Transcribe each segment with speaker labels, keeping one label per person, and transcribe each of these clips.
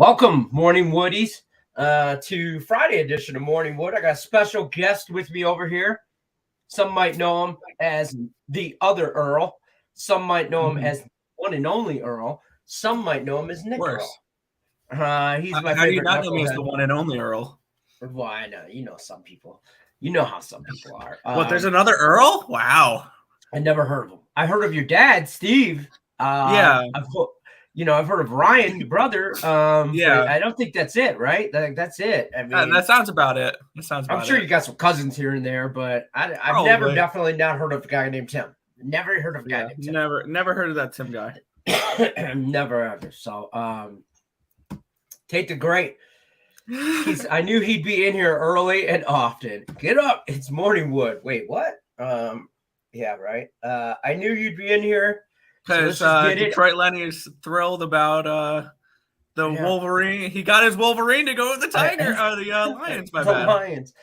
Speaker 1: Welcome, Morning Woodies, to Friday edition of Morning Wood. I got a special guest with me over here. Some might know him as the other Earl. Some might know him as one and only Earl. Some might know him as Nick Earl. He's my favorite.
Speaker 2: How do you not know me as the one and only Earl?
Speaker 1: Well, I know. You know some people. You know how some people are.
Speaker 2: What, there's another Earl? Wow.
Speaker 1: I never heard of him. I heard of your dad, Steve.
Speaker 2: Yeah.
Speaker 1: I've heard of Ryan, your brother.
Speaker 2: Yeah.
Speaker 1: I don't think that's it, right? That's it. I mean,
Speaker 2: that sounds about it.
Speaker 1: I'm sure you got some cousins here and there, but I've definitely not heard of a guy named Tim. Never heard of a guy named Tim.
Speaker 2: Never heard of that Tim guy.
Speaker 1: Never ever. So, Tate the Great. I knew he'd be in here early and often. Get up. It's Morning Wood. Wait, what? Yeah, right. I knew you'd be in here.
Speaker 2: Because Detroit Lenny is thrilled about the Wolverine. He got his Wolverine to go with the Lions.
Speaker 1: The Lions.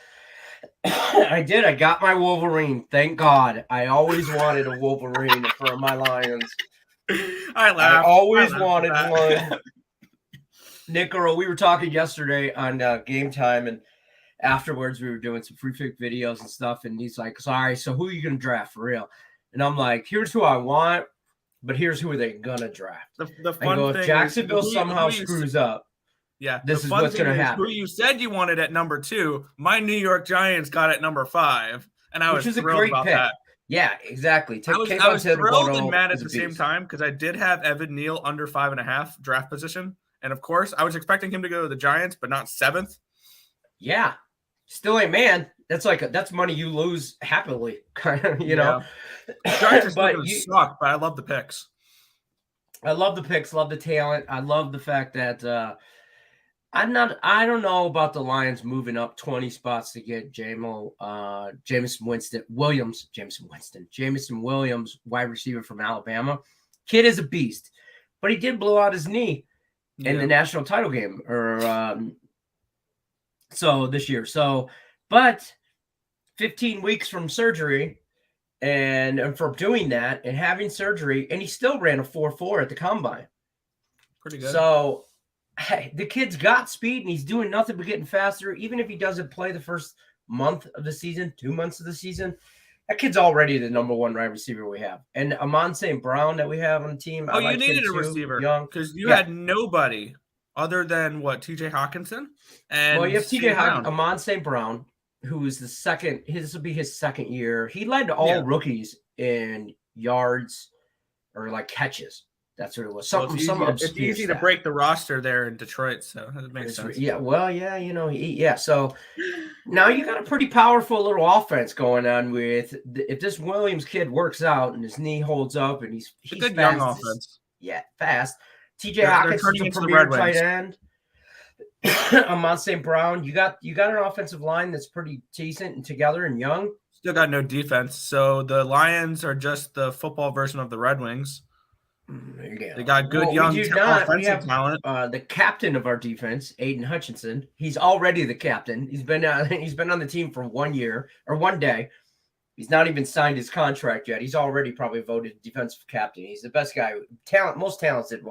Speaker 1: I did. I got my Wolverine. Thank God. I always wanted a Wolverine for my Lions. I always wanted one. Nick Earl, we were talking yesterday on Game Time, and afterwards we were doing some free pick videos and stuff, and he's like, sorry, so who are you going to draft for real? And I'm like, here's who I want. But here's who are they gonna draft.
Speaker 2: The fun thing
Speaker 1: if Jacksonville somehow screws up, this is what's gonna happen.
Speaker 2: Who you said you wanted at number 2, my New York Giants got at number 5, and I was thrilled about that.
Speaker 1: Yeah, exactly.
Speaker 2: I was thrilled and mad at the same time because I did have Evan Neal under 5.5 draft position, and of course I was expecting him to go to the Giants, but not 7th.
Speaker 1: Yeah, still ain't man. That's money you lose happily, kind of, you know.
Speaker 2: Giants are still going to suck, but I love the picks.
Speaker 1: I love the picks, love the talent. I love the fact that I don't know about the Lions moving up 20 spots to get Jameson Williams, wide receiver from Alabama. Kid is a beast, but he did blow out his knee in the national title game this year. But 15 weeks from surgery and from doing that and having surgery, and he still ran a 4.4 at the combine.
Speaker 2: Pretty good.
Speaker 1: So hey, the kid's got speed and he's doing nothing but getting faster. Even if he doesn't play the first month of the season, 2 months of the season, that kid's already the number 1 wide receiver we have. And Amon St. Brown that we have on the team.
Speaker 2: Oh, you needed a receiver because you had nobody other than TJ Hawkinson. And
Speaker 1: you have TJ Hawkinson, Amon St. Brown, who is the second. This will be his second year. He led all rookies in yards or catches. That's what it was.
Speaker 2: It's easy to break the roster there in Detroit, so that makes sense.
Speaker 1: Yeah, well, So now you got a pretty powerful little offense going on with if this Williams kid works out and his knee holds up and he's
Speaker 2: a good
Speaker 1: fast,
Speaker 2: young offense.
Speaker 1: Fast. TJ Hawkins is a premier tight end. Amon St. Brown, you got an offensive line that's pretty decent and together and young.
Speaker 2: Still got no defense, so the Lions are just the football version of the Red Wings.
Speaker 1: There you go.
Speaker 2: They got good offensive talent.
Speaker 1: The captain of our defense, Aiden Hutchinson, he's already the captain. He's been on the team for 1 year or 1 day. He's not even signed his contract yet. He's already probably voted defensive captain. He's the best guy, most talented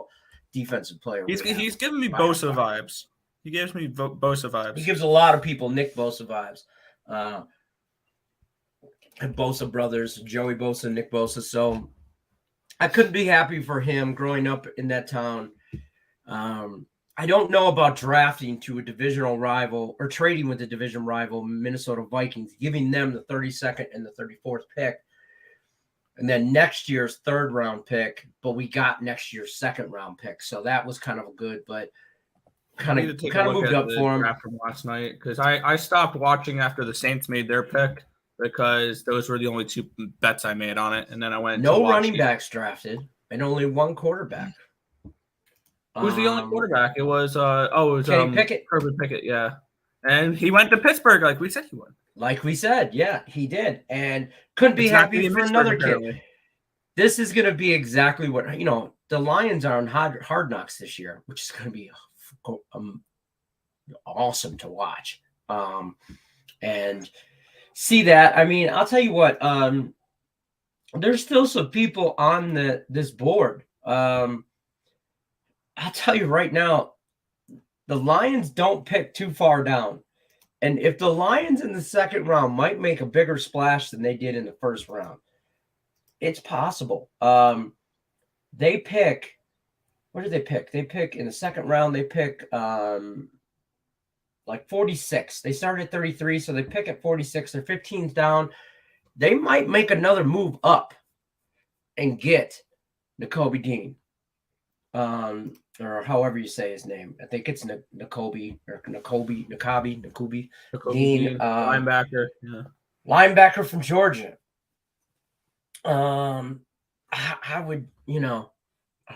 Speaker 1: defensive player.
Speaker 2: He's giving me Bosa vibes. He gives me Bosa vibes.
Speaker 1: He gives a lot of people Nick Bosa vibes. Bosa brothers, Joey Bosa, Nick Bosa. So I couldn't be happy for him growing up in that town. I don't know about drafting to a divisional rival or trading with the division rival Minnesota Vikings, giving them the 32nd and the 34th pick. And then next year's 3rd round pick, but we got next year's 2nd round pick. So that was kind of good, but kind of moved up for him
Speaker 2: from last night because I stopped watching after the Saints made their pick because those were the only 2 bets I made on it, and then I went
Speaker 1: no running backs drafted and only 1 quarterback.
Speaker 2: Who's the only quarterback? It was
Speaker 1: Kenny Pickett.
Speaker 2: Herbert Pickett, yeah, and he went to Pittsburgh like we said he would.
Speaker 1: Like we said, yeah, he did, and couldn't be happy for another kid. This is going to be exactly what the Lions are on Hard Knocks this year, which is going to be awesome to watch and see that. I mean, I'll tell you what, there's still some people on this board. I'll tell you right now, the Lions don't pick too far down. And if the Lions in the second round might make a bigger splash than they did in the first round, it's possible. They pick, what did they pick? They pick in the second round, they pick like 46. They started at 33, so they pick at 46. They're 15 down. They might make another move up and get Nakobe Dean. Or however you say his name. I think it's Nakobe Dean,
Speaker 2: linebacker. Yeah.
Speaker 1: Linebacker from Georgia. I would, I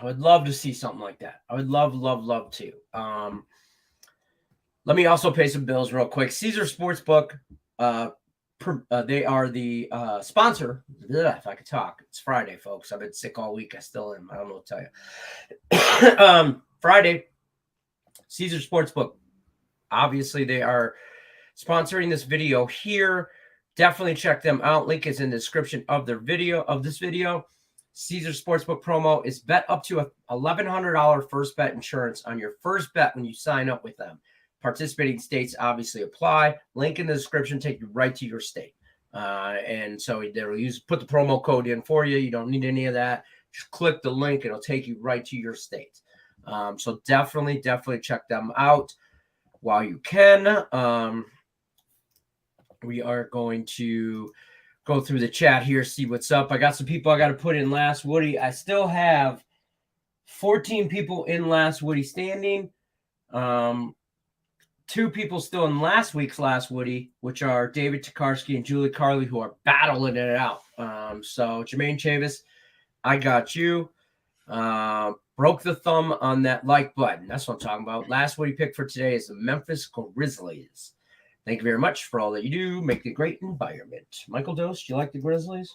Speaker 1: would love to see something like that. I would love to. Let me also pay some bills real quick. Caesar Sportsbook, they are the sponsor. If I could talk. It's Friday, folks. I've been sick all week. I still am. I don't know what to tell you. Friday, Caesar Sportsbook. Obviously, they are sponsoring this video here. Definitely check them out. Link is in the description of this video. Caesar Sportsbook promo is bet up to $1,100 first bet insurance on your first bet when you sign up with them. Participating states obviously apply. Link in the description, take you right to your state. And so they'll put the promo code in for you. You don't need any of that. Just click the link. It'll take you right to your state. So definitely check them out while you can. We are going to go through the chat here, see what's up. I got some people I got to put in last Woody. I still have 14 people in last Woody standing. 2 people still in last week's last Woody, which are David Tokarski and Julie Carley, who are battling it out. So Jermaine Chavis, I got you. Broke the thumb on that like button. That's what I'm talking about. Last Woody pick for today is the Memphis Grizzlies. Thank you very much for all that you do. Make a great environment. Michael Dose, do you like the Grizzlies?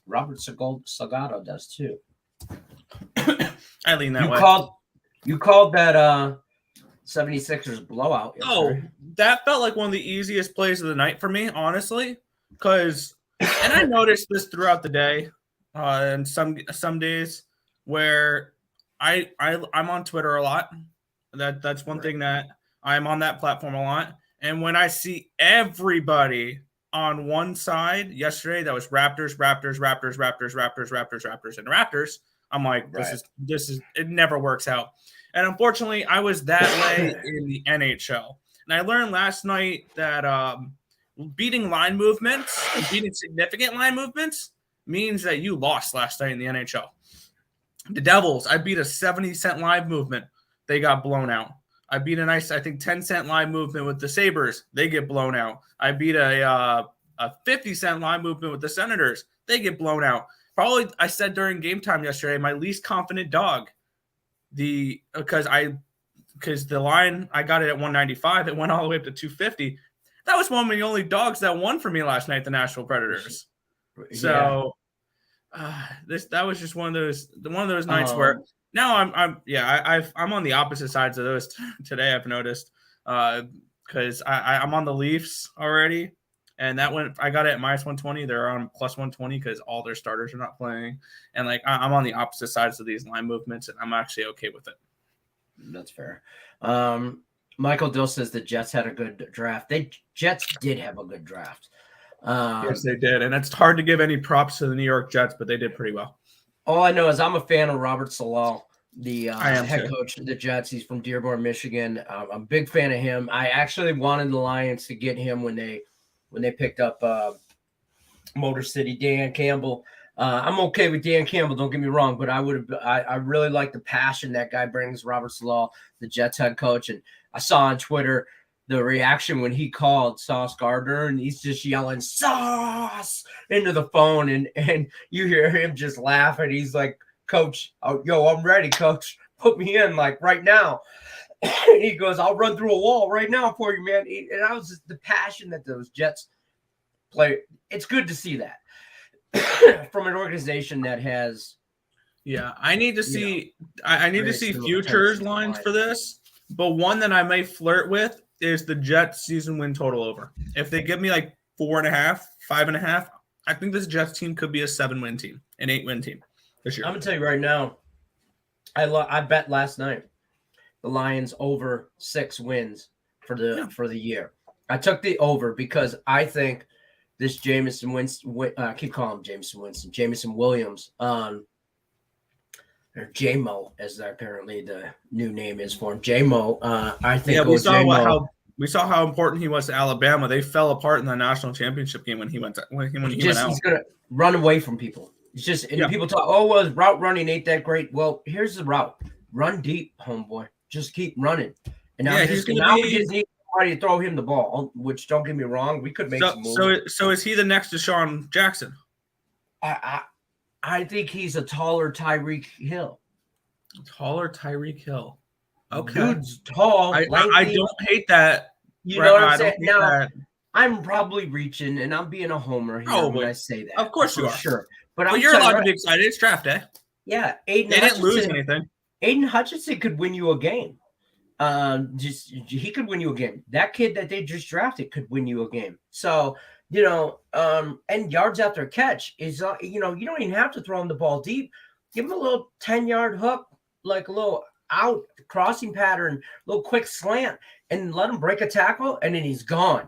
Speaker 1: Robert Salgado does too.
Speaker 2: I lean that way.
Speaker 1: You called that 76ers blowout.
Speaker 2: That felt like one of the easiest plays of the night for me, honestly. And I noticed this throughout the day, and some days where I'm on Twitter a lot. That's one thing that I'm on that platform a lot. And when I see everybody on one side yesterday, that was Raptors, and Raptors. I'm like, this is it never works out. And unfortunately, I was that way in the NHL. And I learned last night that beating line movements, beating significant line movements, means that you lost last night in the NHL. The Devils, I beat a 70-cent live movement. They got blown out. I beat a nice, 10-cent line movement with the Sabres. They get blown out. I beat a 50-cent line movement with the Senators. They get blown out. Probably, I said during game time yesterday, my least confident dog. Because the line, I got it at 195. It went all the way up to 250. That was one of the only dogs that won for me last night, the Nashville Predators. So that was just one of those nights where now I'm on the opposite sides of those today. I've noticed because I'm on the Leafs already, and I got it at minus 120. They're on plus 120 because all their starters are not playing, and I'm on the opposite sides of these line movements, and I'm actually okay with it.
Speaker 1: That's fair. Michael Dill says the Jets had a good draft. Jets did have a good draft.
Speaker 2: Yes, they did, and it's hard to give any props to the New York Jets, but they did pretty well.
Speaker 1: All I know is I'm a fan of Robert Saleh, the head coach of the Jets. He's from Dearborn, Michigan. I'm a big fan of him. I actually wanted the Lions to get him when they picked up Motor City Dan Campbell. I'm okay with Dan Campbell, don't get me wrong, but I really like the passion that guy brings, Robert Saleh, the Jets head coach. And I saw on Twitter the reaction when he called Sauce Gardner, and he's just yelling Sauce into the phone, and you hear him just laughing. He's like, Coach, I'm ready, Coach. Put me in right now. He goes, I'll run through a wall right now for you, man. And I was just the passion that those Jets play. It's good to see that from an organization that has.
Speaker 2: Yeah, I need to see. I need to see futures lines for this, but one that I may flirt with is the Jets season win total over. If they give me 4.5, 5.5, I think this Jets team could be a 7-win team, an 8-win team this year.
Speaker 1: I'm gonna tell you right now, I bet last night the Lions over 6 wins for the year. I took the over because I think this Jameson Winston, I keep calling him Jameson Winston, Jameson Williams, or J-Mo, as apparently the new name is for him. J-Mo, I think.
Speaker 2: Yeah, we saw how important he was to Alabama. They fell apart in the national championship game when he went out.
Speaker 1: He's gonna run away from people. It's just people talk, well, route running ain't that great. Well, here's the route: run deep, homeboy. Just keep running. And now we just need somebody to throw him the ball. Which, don't get me wrong, we could make some moves.
Speaker 2: So is he the next Deshaun Jackson?
Speaker 1: I think he's a taller Tyreek Hill.
Speaker 2: Taller Tyreek Hill. Okay.
Speaker 1: Dude's tall.
Speaker 2: I don't hate that.
Speaker 1: You know what I'm saying? Now, I'm probably reaching, and I'm being a homer here when I say that.
Speaker 2: Of course you are.
Speaker 1: Sure. But
Speaker 2: you're allowed to be excited. It's draft day.
Speaker 1: Yeah.
Speaker 2: They didn't lose anything.
Speaker 1: Aiden Hutchinson could win you a game. He could win you a game. That kid that they just drafted could win you a game. So, and yards after catch is, you don't even have to throw him the ball deep. Give him a little 10-yard hook, like a little out crossing pattern, little quick slant, and let him break a tackle, and then he's gone.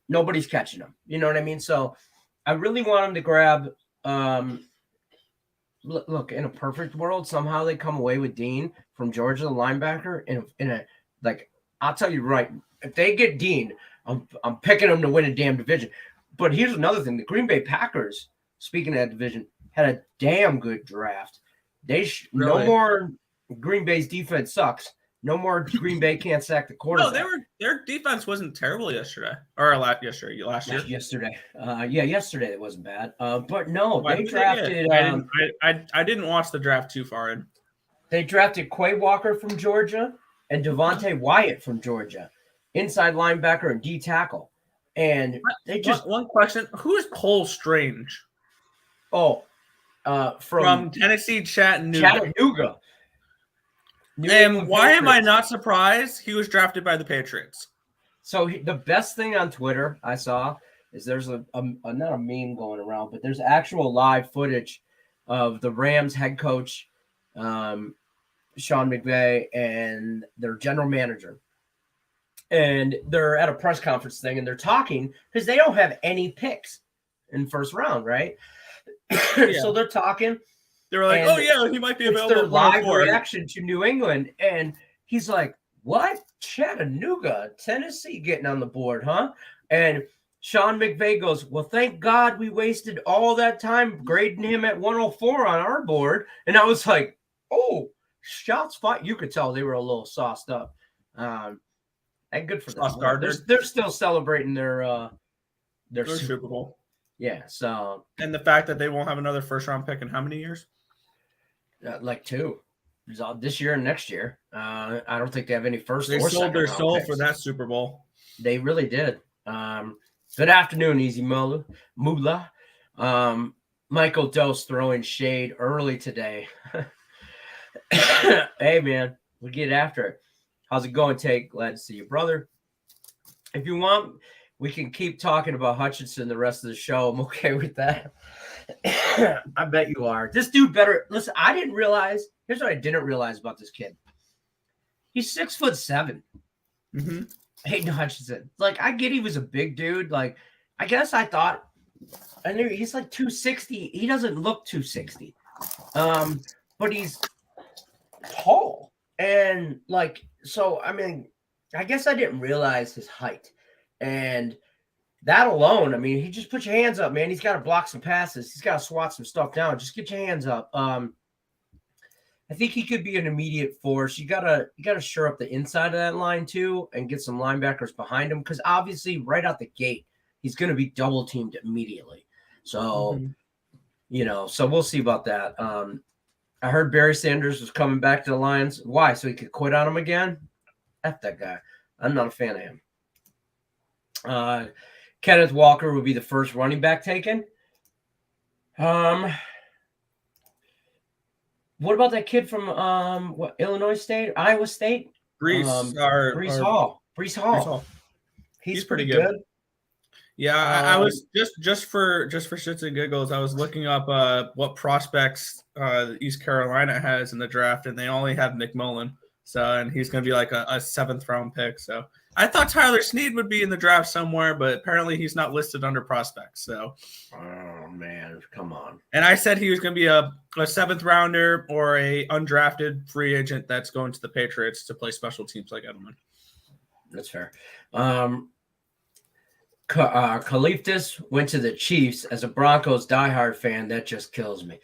Speaker 1: Nobody's catching him. You know what I mean? So I really want him to grab, look, in a perfect world, somehow they come away with Dean from Georgia, the linebacker, in a I'll tell you right, if they get Dean, I'm picking them to win a damn division. But here's another thing: the Green Bay Packers, speaking of that division, had a damn good draft. No more Green Bay's defense sucks. No more Green Bay can't sack the quarterback.
Speaker 2: No, their defense wasn't terrible yesterday or last year.
Speaker 1: Yesterday. Yesterday it wasn't bad. But no, they drafted.
Speaker 2: I didn't watch the draft too far in.
Speaker 1: They drafted Quay Walker from Georgia and Devontae Wyatt from Georgia, inside linebacker and D tackle. And they just
Speaker 2: one question: who's Cole Strange?
Speaker 1: Oh, from
Speaker 2: Tennessee, Chattanooga. And why am I not surprised he was drafted by the Patriots?
Speaker 1: So the best thing on Twitter I saw is there's not a meme going around, but there's actual live footage of the Rams head coach, Sean McVay, and their general manager. And they're at a press conference thing, and they're talking because they don't have any picks in first round, right? Yeah. So they're talking.
Speaker 2: They were like, "Oh yeah, he might be available."
Speaker 1: Their live reaction to New England, and he's like, "What? Chattanooga, Tennessee, getting on the board, huh?" And Sean McVay goes, "Well, thank God we wasted all that time grading him at 104 on our board." And I was like, "Oh, shots fired!" You could tell they were a little sauced up. And good for them. They're still celebrating their
Speaker 2: Super Bowl.
Speaker 1: Yeah. So,
Speaker 2: and the fact that they won't have another first round pick in how many years?
Speaker 1: Like 2. This year and next year. I don't think they have any first.
Speaker 2: They sold their soul
Speaker 1: picks
Speaker 2: for that Super Bowl.
Speaker 1: They really did. Good afternoon, Easy Moolah. Michael Dose throwing shade early today. Hey man, we get after it. How's it going, Tate? Glad to see you, brother. If you want, we can keep talking about Hutchinson the rest of the show. I'm okay with that. I bet you are. This dude better listen. I didn't realize. Here's what I didn't realize about this kid. He's 6'7".
Speaker 2: Mm-hmm.
Speaker 1: Hayden Hutchinson. Like, I get he was a big dude. Like, I guess I thought. I knew he's like 260. He doesn't look 260. But he's tall and like so. I mean, I guess I didn't realize his height. And that alone, I mean, he just put your hands up, man. He's got to block some passes. He's got to swat some stuff down. Just get your hands up. I think he could be an immediate force. You gotta shore up the inside of that line too, and get some linebackers behind him because obviously, right out the gate, he's going to be double teamed immediately. So, so we'll see about that. I heard Barry Sanders was coming back to the Lions. Why? So he could quit on him again? F that guy. I'm not a fan of him. Kenneth Walker will be the first running back taken. What about that kid from Illinois State, Iowa State? Breece Hall. He's pretty good.
Speaker 2: Yeah, I was just for shits and giggles, I was looking up what prospects East Carolina has in the draft, and they only have Nick Mullen. So, and he's going to be like a 7th round pick. So I thought Tyler Snead would be in the draft somewhere, but apparently he's not listed under prospects. So,
Speaker 1: oh man, come on.
Speaker 2: And I said he was going to be a 7th rounder or a undrafted free agent that's going to the Patriots to play special teams like Edelman.
Speaker 1: That's fair. Kalifdis went to the Chiefs. As a Broncos diehard fan, that just kills me.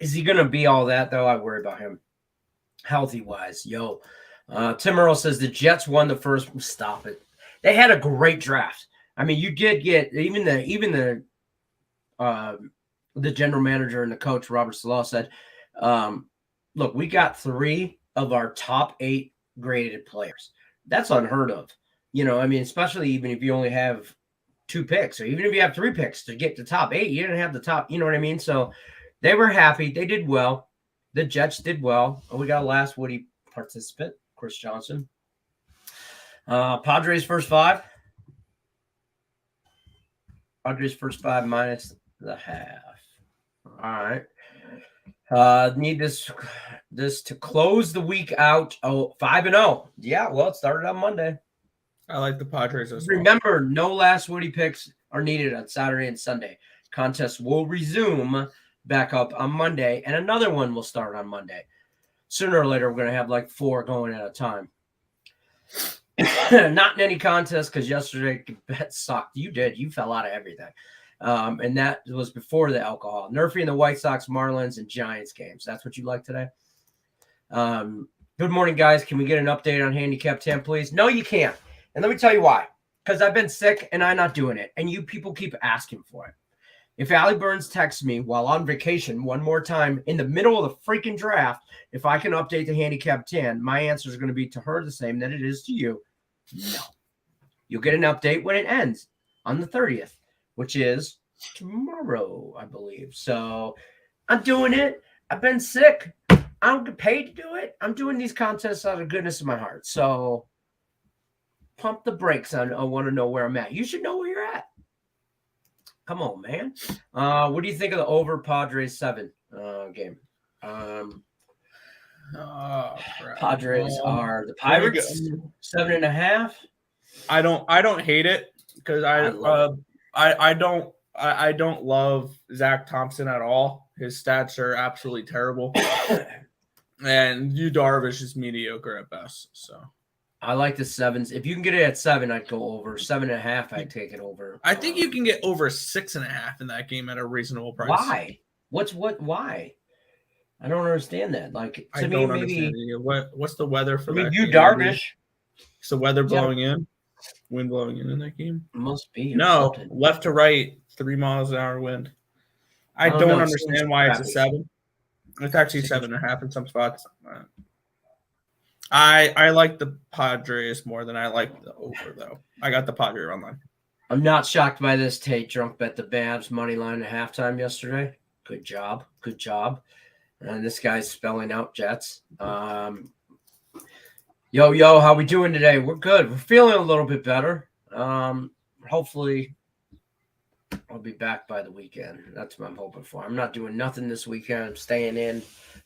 Speaker 1: Is he going to be all that, though? I worry about him healthy-wise. Tim Earl says the Jets won the first. Stop it. They had a great draft. I mean, you did get even the general manager and the coach, Robert Saleh, said, look, we got 3 of our top 8 graded players. That's unheard of. I mean, especially even if you only have 2 picks, or even if you have 3 picks to get the top 8, you didn't have the top, you know what I mean? So they were happy. They did well. The Jets did well. We got a last Woody participant, Chris Johnson. Padres first 5. Padres first 5 minus the half. All right. Need this to close the week out. 5-0. Yeah, well, it started on Monday.
Speaker 2: I like the Padres as well.
Speaker 1: Remember, no last Woody picks are needed on Saturday and Sunday. Contests will resume back up on Monday, and another one will start on Monday. Sooner or later, we're going to have like 4 going at a time. Not in any contest, because yesterday bet sucked. You did. You fell out of everything. And that was before the alcohol. Nerfy and the White Sox, Marlins, and Giants games. That's what you like today? Good morning, guys. Can we get an update on Handicap 10, please? No, you can't. And let me tell you why. Because I've been sick and I'm not doing it. And you people keep asking for it. If Allie Burns texts me while on vacation one more time in the middle of the freaking draft, if I can update the Handicap 10, my answer is going to be to her the same that it is to you. No. You'll get an update when it ends on the 30th, which is tomorrow, I believe. So I'm doing it. I've been sick. I don't get paid to do it. I'm doing these contests out of the goodness of my heart. So pump the brakes on. I want to know where I'm at. You should know where you're at. Come on, man. What do you think of the over Padres 7 game? Padres are the Pirates 7.5.
Speaker 2: I don't hate it because I don't love Zach Thompson at all. His stats are absolutely terrible, and Yu Darvish is mediocre at best. So
Speaker 1: I like the 7s. If you can get it at 7, I'd go over. 7.5, I'd take it over.
Speaker 2: I think you can get over 6.5 in that game at a reasonable price.
Speaker 1: Why? Why? I don't understand that. Like,
Speaker 2: I don't understand. What's the weather for that?
Speaker 1: Yu Darvish.
Speaker 2: Is the weather blowing in? Wind blowing in that game?
Speaker 1: Must be.
Speaker 2: No, left to right, 3 miles an hour wind. I don't understand why it's a 7. It's actually 7.5 in some spots. I like the Padres more than I like the over, though. I got the Padres run line.
Speaker 1: I'm not shocked by this. Tate drunk bet the Babs money line at halftime yesterday. Good job. And this guy's spelling out Jets. Yo, how we doing today? We're good. We're feeling a little bit better. Hopefully, I'll be back by the weekend. That's what I'm hoping for. I'm not doing nothing this weekend. I'm staying in. I'm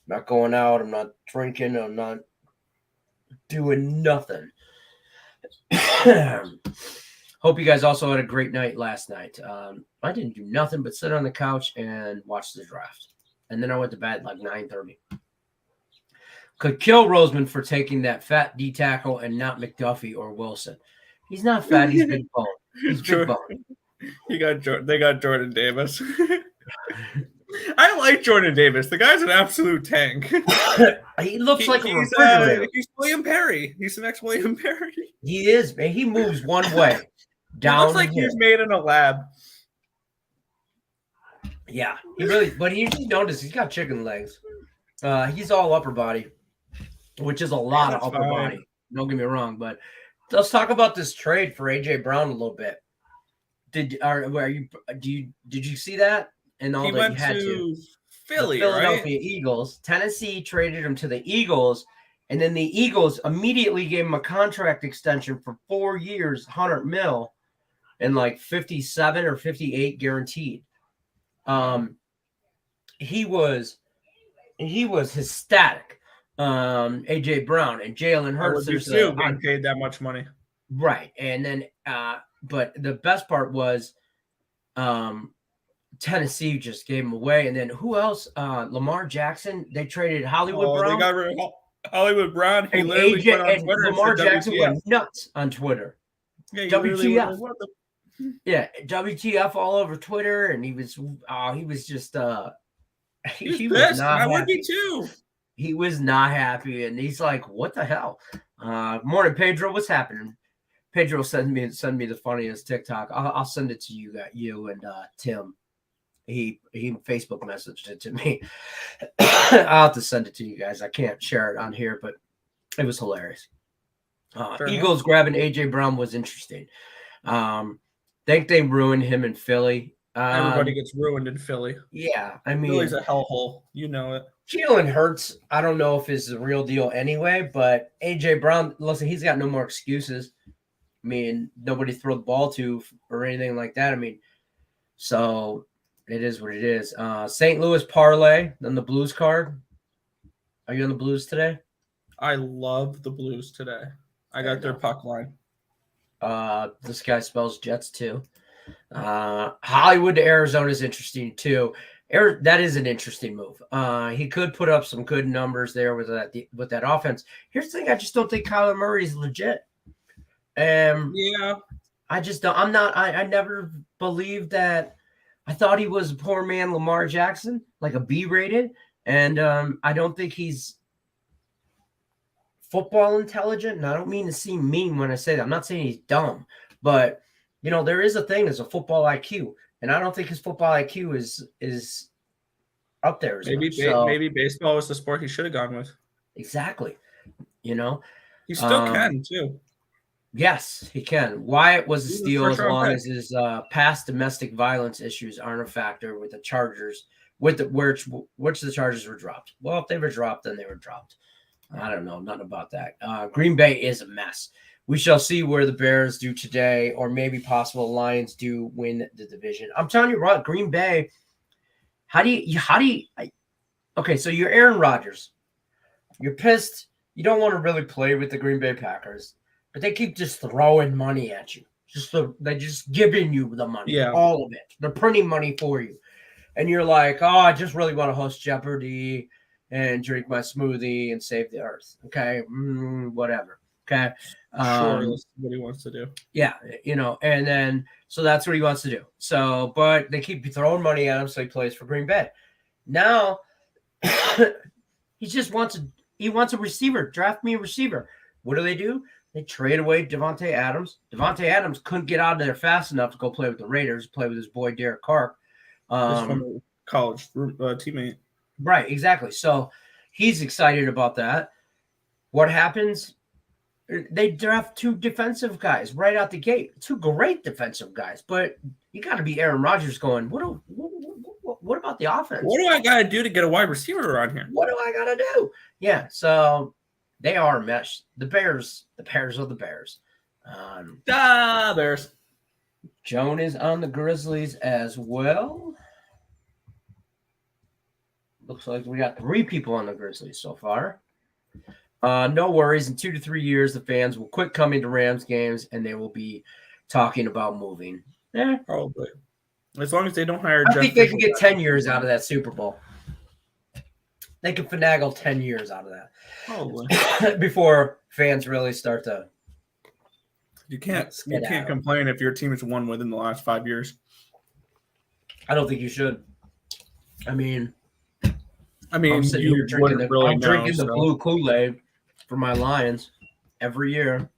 Speaker 1: not going out. I'm not drinking. I'm not doing nothing. Hope you guys also had a great night last night. I didn't do nothing but sit on the couch and watch the draft. And then I went to bed like 9:30. Could kill Roseman for taking that fat D tackle and not McDuffie or Wilson. He's not fat. He's big bone. He's big bone.
Speaker 2: They got Jordan Davis. I like Jordan Davis. The guy's an absolute tank.
Speaker 1: He looks like a refrigerator.
Speaker 2: He's William Perry. He's the next William Perry.
Speaker 1: He is, man. He moves one way. Down.
Speaker 2: He looks like he's made in a lab.
Speaker 1: Yeah, but you notice he's got chicken legs. He's all upper body, which is a lot of upper body. Don't get me wrong, but let's talk about this trade for AJ Brown a little bit. Did you see that? And all
Speaker 2: he
Speaker 1: that
Speaker 2: went
Speaker 1: you had
Speaker 2: to Philly,
Speaker 1: the Philadelphia
Speaker 2: right?
Speaker 1: Eagles. Tennessee traded him to the Eagles, and then the Eagles immediately gave him a contract extension for 4 years, $100 million, and like 57 or 58 guaranteed. He was ecstatic AJ Brown and Jalen
Speaker 2: I
Speaker 1: Hurts.
Speaker 2: would be too getting paid that much money.
Speaker 1: Right. And then but the best part was Tennessee just gave him away. And then who else? Lamar Jackson. They traded Hollywood Brown.
Speaker 2: They got rid of Hollywood Brown. He
Speaker 1: and
Speaker 2: literally
Speaker 1: AJ,
Speaker 2: put on Twitter and
Speaker 1: Lamar
Speaker 2: said
Speaker 1: Jackson
Speaker 2: WTF.
Speaker 1: went nuts on Twitter.
Speaker 2: Yeah,
Speaker 1: WTF. Yeah, WTF all over Twitter, and he was just
Speaker 2: he was not happy. I would be too.
Speaker 1: He was not happy, and he's like, "What the hell?" Morning, Pedro. What's happening? Pedro send me the funniest TikTok. I'll send it to you and Tim. He Facebook messaged it to me. I'll have to send it to you guys. I can't share it on here, but it was hilarious. Eagles grabbing AJ Brown was interesting. Think they ruined him in Philly.
Speaker 2: Everybody gets ruined in Philly.
Speaker 1: Yeah, I mean,
Speaker 2: Philly's a hellhole. You know it.
Speaker 1: Jalen Hurts, I don't know if it's the real deal anyway, but AJ Brown, listen, he's got no more excuses. I mean, nobody throw the ball to or anything like that. I mean, so it is what it is. St. Louis parlay, then the Blues card. Are you on the Blues today?
Speaker 2: I love the Blues today. I got their puck line.
Speaker 1: This guy spells Jets too. Hollywood to Arizona is interesting too. That is an interesting move. He could put up some good numbers there with that offense. Here's the thing: I just don't think Kyler Murray is legit.
Speaker 2: Yeah,
Speaker 1: I just don't. I'm not. I never believed that. I thought he was a poor man Lamar Jackson, like a B rated, and I don't think he's football intelligent. And I don't mean to seem mean when I say that. I'm not saying he's dumb, but there is a thing as a football IQ, and I don't think his football IQ is up there.
Speaker 2: Maybe baseball was the sport he should have gone with.
Speaker 1: Exactly.
Speaker 2: He still can too.
Speaker 1: Yes, he can. Wyatt was a steal as long as his past domestic violence issues aren't a factor with the Chargers, which the Chargers were dropped. Well, if they were dropped, then they were dropped. I don't know. Nothing about that. Green Bay is a mess. We shall see where the Bears do today, or maybe possible Lions do win the division. I'm telling you, Rod, Green Bay, okay, so you're Aaron Rodgers. You're pissed. You don't want to really play with the Green Bay Packers. But they keep just throwing money at you. They're just giving you the money, all of it. They're printing money for you. And you're like, oh, I just really want to host Jeopardy and drink my smoothie and save the earth. Okay, whatever. Okay.
Speaker 2: Sure, that's what he wants to do.
Speaker 1: Yeah, and then so that's what he wants to do. So, but they keep throwing money at him, so he plays for Green Bay. Now, he just wants a receiver. Draft me a receiver. What do? They trade away Devontae Adams. Devontae Adams couldn't get out of there fast enough to go play with the Raiders, play with his boy Derek Carr.
Speaker 2: His former college teammate.
Speaker 1: Right, exactly. So he's excited about that. What happens? They draft two defensive guys right out the gate. Two great defensive guys. But you got to be Aaron Rodgers going, what about the offense?
Speaker 2: What do I got to do to get a wide receiver around here?
Speaker 1: What do I got to do? Yeah, so they are a mess. The Bears are the Bears.
Speaker 2: Bears.
Speaker 1: Joan is on the Grizzlies as well. Looks like we got 3 people on the Grizzlies so far. No worries. In 2 to 3 years, the fans will quit coming to Rams games, and they will be talking about moving.
Speaker 2: Probably. As long as they don't hire
Speaker 1: I think they can get 10 years out of that Super Bowl. They can finagle 10 years out of that.
Speaker 2: Probably.
Speaker 1: Before fans really start to.
Speaker 2: You can't complain if your team has won within the last 5 years.
Speaker 1: I don't think you should. I mean,
Speaker 2: I'm drinking
Speaker 1: the blue Kool-Aid for my Lions every year,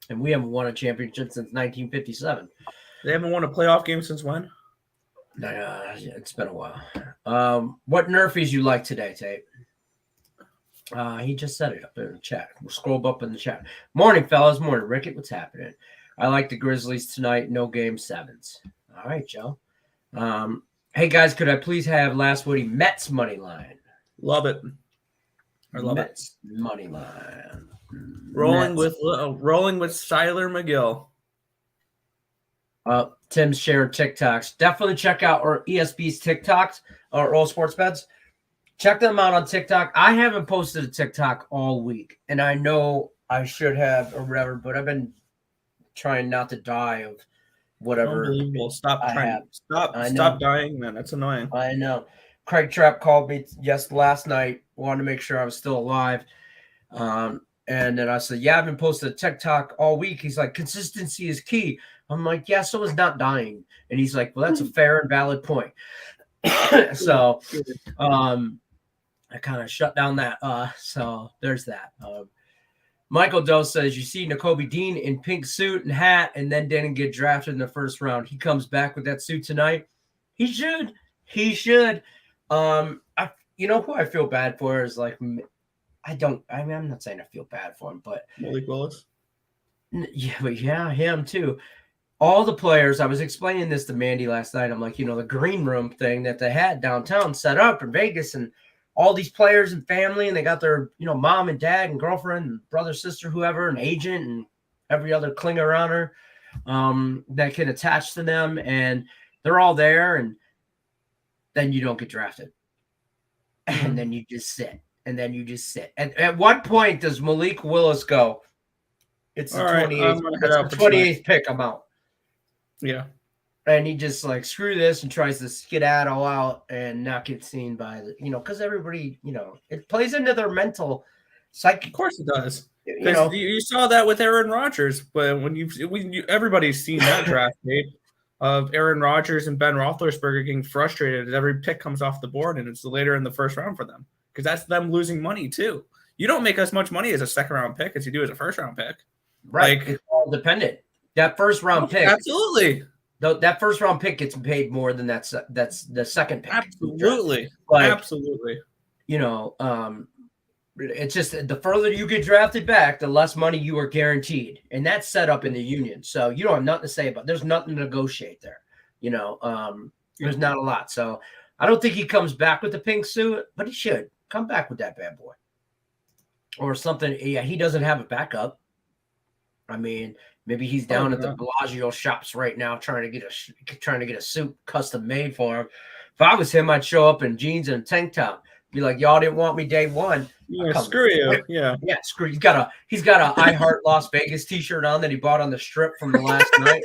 Speaker 1: and we haven't won a championship since 1957.
Speaker 2: They haven't won a playoff game since when?
Speaker 1: It's been a while. What Nerfies you like today, Tate? He just said it up there in the chat. We'll scroll up in the chat. Morning, fellas. Morning, Rickett. What's happening? I like the Grizzlies tonight. No game 7s. All right, Joe. Hey, guys, could I please have last Woody Mets money line?
Speaker 2: Love it. I love
Speaker 1: Mets money line.
Speaker 2: Rolling with Skyler McGill.
Speaker 1: Tim's sharing TikToks. Definitely check out our ESP's TikToks or All Sports Bets. Check them out on TikTok. I haven't posted a TikTok all week, and I know I should have or whatever, but I've been trying not to die of whatever.
Speaker 2: Unbelievable. Stop dying, man. That's annoying.
Speaker 1: I know. Craig Trapp called me last night, wanted to make sure I was still alive. And then I said, yeah, I've been posting a TikTok all week. He's like, consistency is key. I'm like, yeah, so is not dying. And he's like, well, that's a fair and valid point. So I kind of shut down that. So there's that. Michael Doe says, you see Nakobe Dean in pink suit and hat and then didn't get drafted in the first round. He comes back with that suit tonight. He should. You know who I feel bad for is like, I'm not saying I feel bad for him, but
Speaker 2: Malik Willis.
Speaker 1: Yeah, him too. All the players, I was explaining this to Mandy last night. I'm like, the green room thing that they had downtown set up in Vegas, and all these players and family, and they got their, mom and dad and girlfriend and brother, sister, whoever, an agent and every other clinger around her that can attach to them. And they're all there. And then you don't get drafted. And then you just sit. And then you just sit. And at what point does Malik Willis go, it's the 28th pick, I'm out.
Speaker 2: Yeah.
Speaker 1: And he just like, screw this, and tries to skedaddle out and not get seen by the, because everybody, it plays into their mental psyche.
Speaker 2: Of course it does. You saw that with Aaron Rodgers, but when everybody's seen that draft tape of Aaron Rodgers and Ben Roethlisberger getting frustrated as every pick comes off the board, and it's later in the first round for them, because that's them losing money too. You don't make as much money as a second round pick as you do as a first round pick.
Speaker 1: Right. Like, it's all dependent. That first round pick.
Speaker 2: Absolutely.
Speaker 1: That first round pick gets paid more than that's the second pick.
Speaker 2: Absolutely.
Speaker 1: Like,
Speaker 2: absolutely.
Speaker 1: It's just the further you get drafted back, the less money you are guaranteed. And that's set up in the union. So you don't have nothing to say about it. There's nothing to negotiate there. There's not a lot. So I don't think he comes back with the pink suit, but he should come back with that bad boy. Or something. Yeah, he doesn't have a backup. I mean, maybe he's down at the Bellagio shops right now trying to get a suit custom made for him. If I was him, I'd show up in jeans and a tank top. Be like, y'all didn't want me day one.
Speaker 2: Yeah, screw you. Yeah,
Speaker 1: screw you. He's got a I Heart Las Vegas t-shirt on that he bought on the strip from the last night.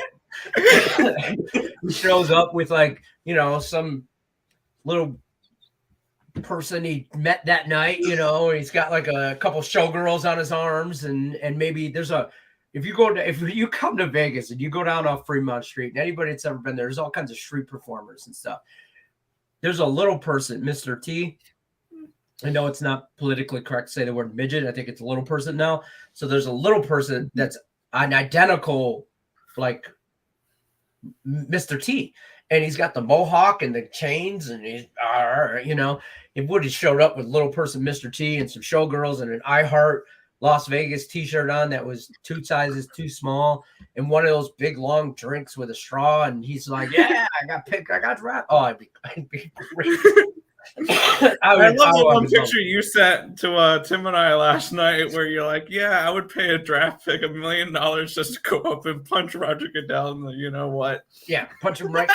Speaker 1: He shows up with some little person he met that night, and he's got like a couple showgirls on his arms, and maybe there's if you come to Vegas and you go down off Fremont Street, and anybody that's ever been there's all kinds of street performers and stuff. There's a little person, Mr. T. I know it's not politically correct to say the word midget. I think it's a little person now. So there's a little person that's an identical, like Mr. T. And he's got the mohawk and the chains, and he's, if Woody showed up with little person Mr. T and some showgirls and an I Heart Las Vegas t-shirt on that was 2 sizes too small, and one of those big long drinks with a straw, and he's like, yeah, I got drafted. Oh, I'd be great.
Speaker 2: I love the one picture you sent to Tim and I last night where you're like, yeah, I would pay a draft pick $1 million just to go up and punch Roger Goodell in the
Speaker 1: Yeah, punch him right,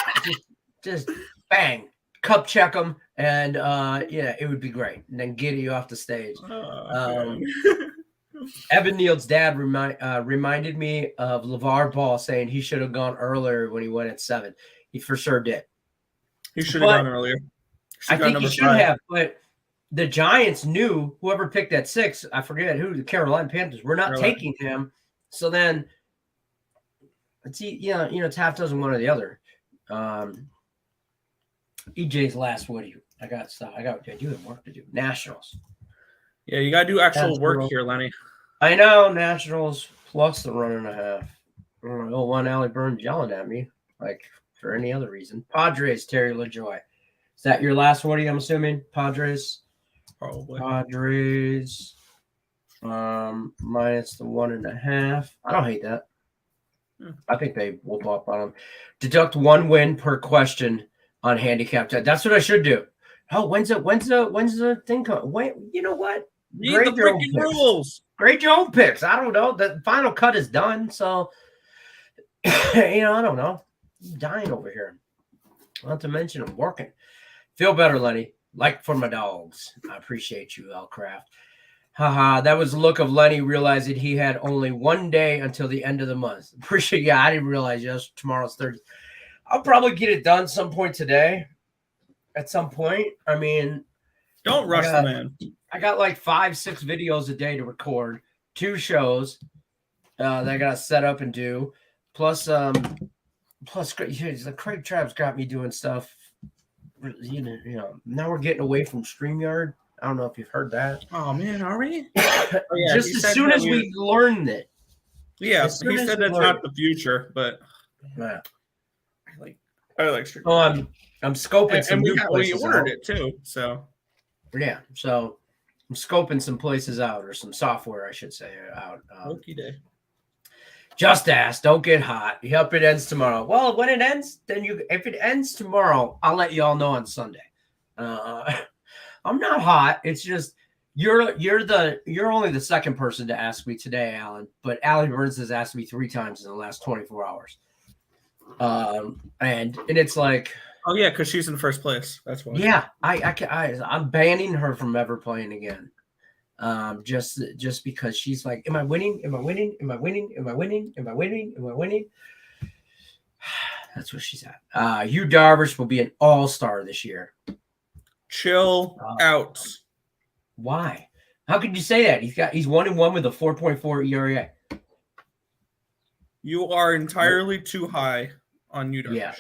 Speaker 1: just bang, cup check him, and it would be great. And then get you off the stage. Evan Neal's dad reminded me of LeVar Ball saying he should have gone earlier when he went at 7. He for sure did.
Speaker 2: He should have gone earlier.
Speaker 1: I think he should have, but the Giants knew whoever picked at 6, I forget who, the Carolina Panthers, were not taking him. So then it's half dozen one or the other. EJ's last Woody. I got stuff. I do have work to do. Nationals.
Speaker 2: Yeah, you gotta do actual work here, Lenny.
Speaker 1: I know, Nationals plus the 1.5. One Allie Burns yelling at me, like for any other reason. Padres, Terry LaJoy. Is that your last Woody, I'm assuming? Padres?
Speaker 2: Probably.
Speaker 1: Padres minus the 1.5. I don't hate that. I think they will pop on them. Deduct 1 win per question on handicap. That's what I should do. Oh, when's the thing coming? Wait, you know what?
Speaker 2: Read the freaking rules.
Speaker 1: Grade your own picks. I don't know. The final cut is done, so I don't know. I'm dying over here. Not to mention I'm working. Feel better, Lenny. Like for my dogs. I appreciate you, L Craft. Haha, that was the look of Lenny realizing he had only one day until the end of the month. Appreciate. Yeah, I didn't realize. Yes, tomorrow's Thursday. I'll probably get it done some point today. At some point, I mean,
Speaker 2: don't rush the man.
Speaker 1: I got like 5-6 videos a day to record, 2 shows that I got to set up and do, plus the Craig Travis got me doing stuff. You know, now we're getting away from StreamYard. I don't know if you've heard that.
Speaker 2: Oh man, are we?
Speaker 1: Just as soon as we learned it.
Speaker 2: Yeah, he said that's not the future, but
Speaker 1: yeah.
Speaker 2: I like StreamYard.
Speaker 1: Oh, I'm scoping some new places.
Speaker 2: We ordered it too, so
Speaker 1: yeah. So I'm scoping some places out, or some software, I should say, out.
Speaker 2: Okie day.
Speaker 1: Just ask. Don't get hot. Yep, it ends tomorrow. Well, when it ends, then if it ends tomorrow, I'll let you all know on Sunday. I'm not hot. It's just you're only the second person to ask me today, Alan. But Allie Burns has asked me 3 times in the last 24 hours. And it's like,
Speaker 2: oh yeah, because she's in first place. That's why.
Speaker 1: Yeah, I'm banning her from ever playing again. Just because she's like, am I winning? Am I winning? Am I winning? Am I winning? Am I winning? Am I winning? That's where she's at. Hugh Darvish will be an all-star this year.
Speaker 2: Chill out.
Speaker 1: Why? How could you say that? He's 1-1 with a 4.4 ERA.
Speaker 2: You are entirely too high on Hugh Darvish.
Speaker 1: Yeah.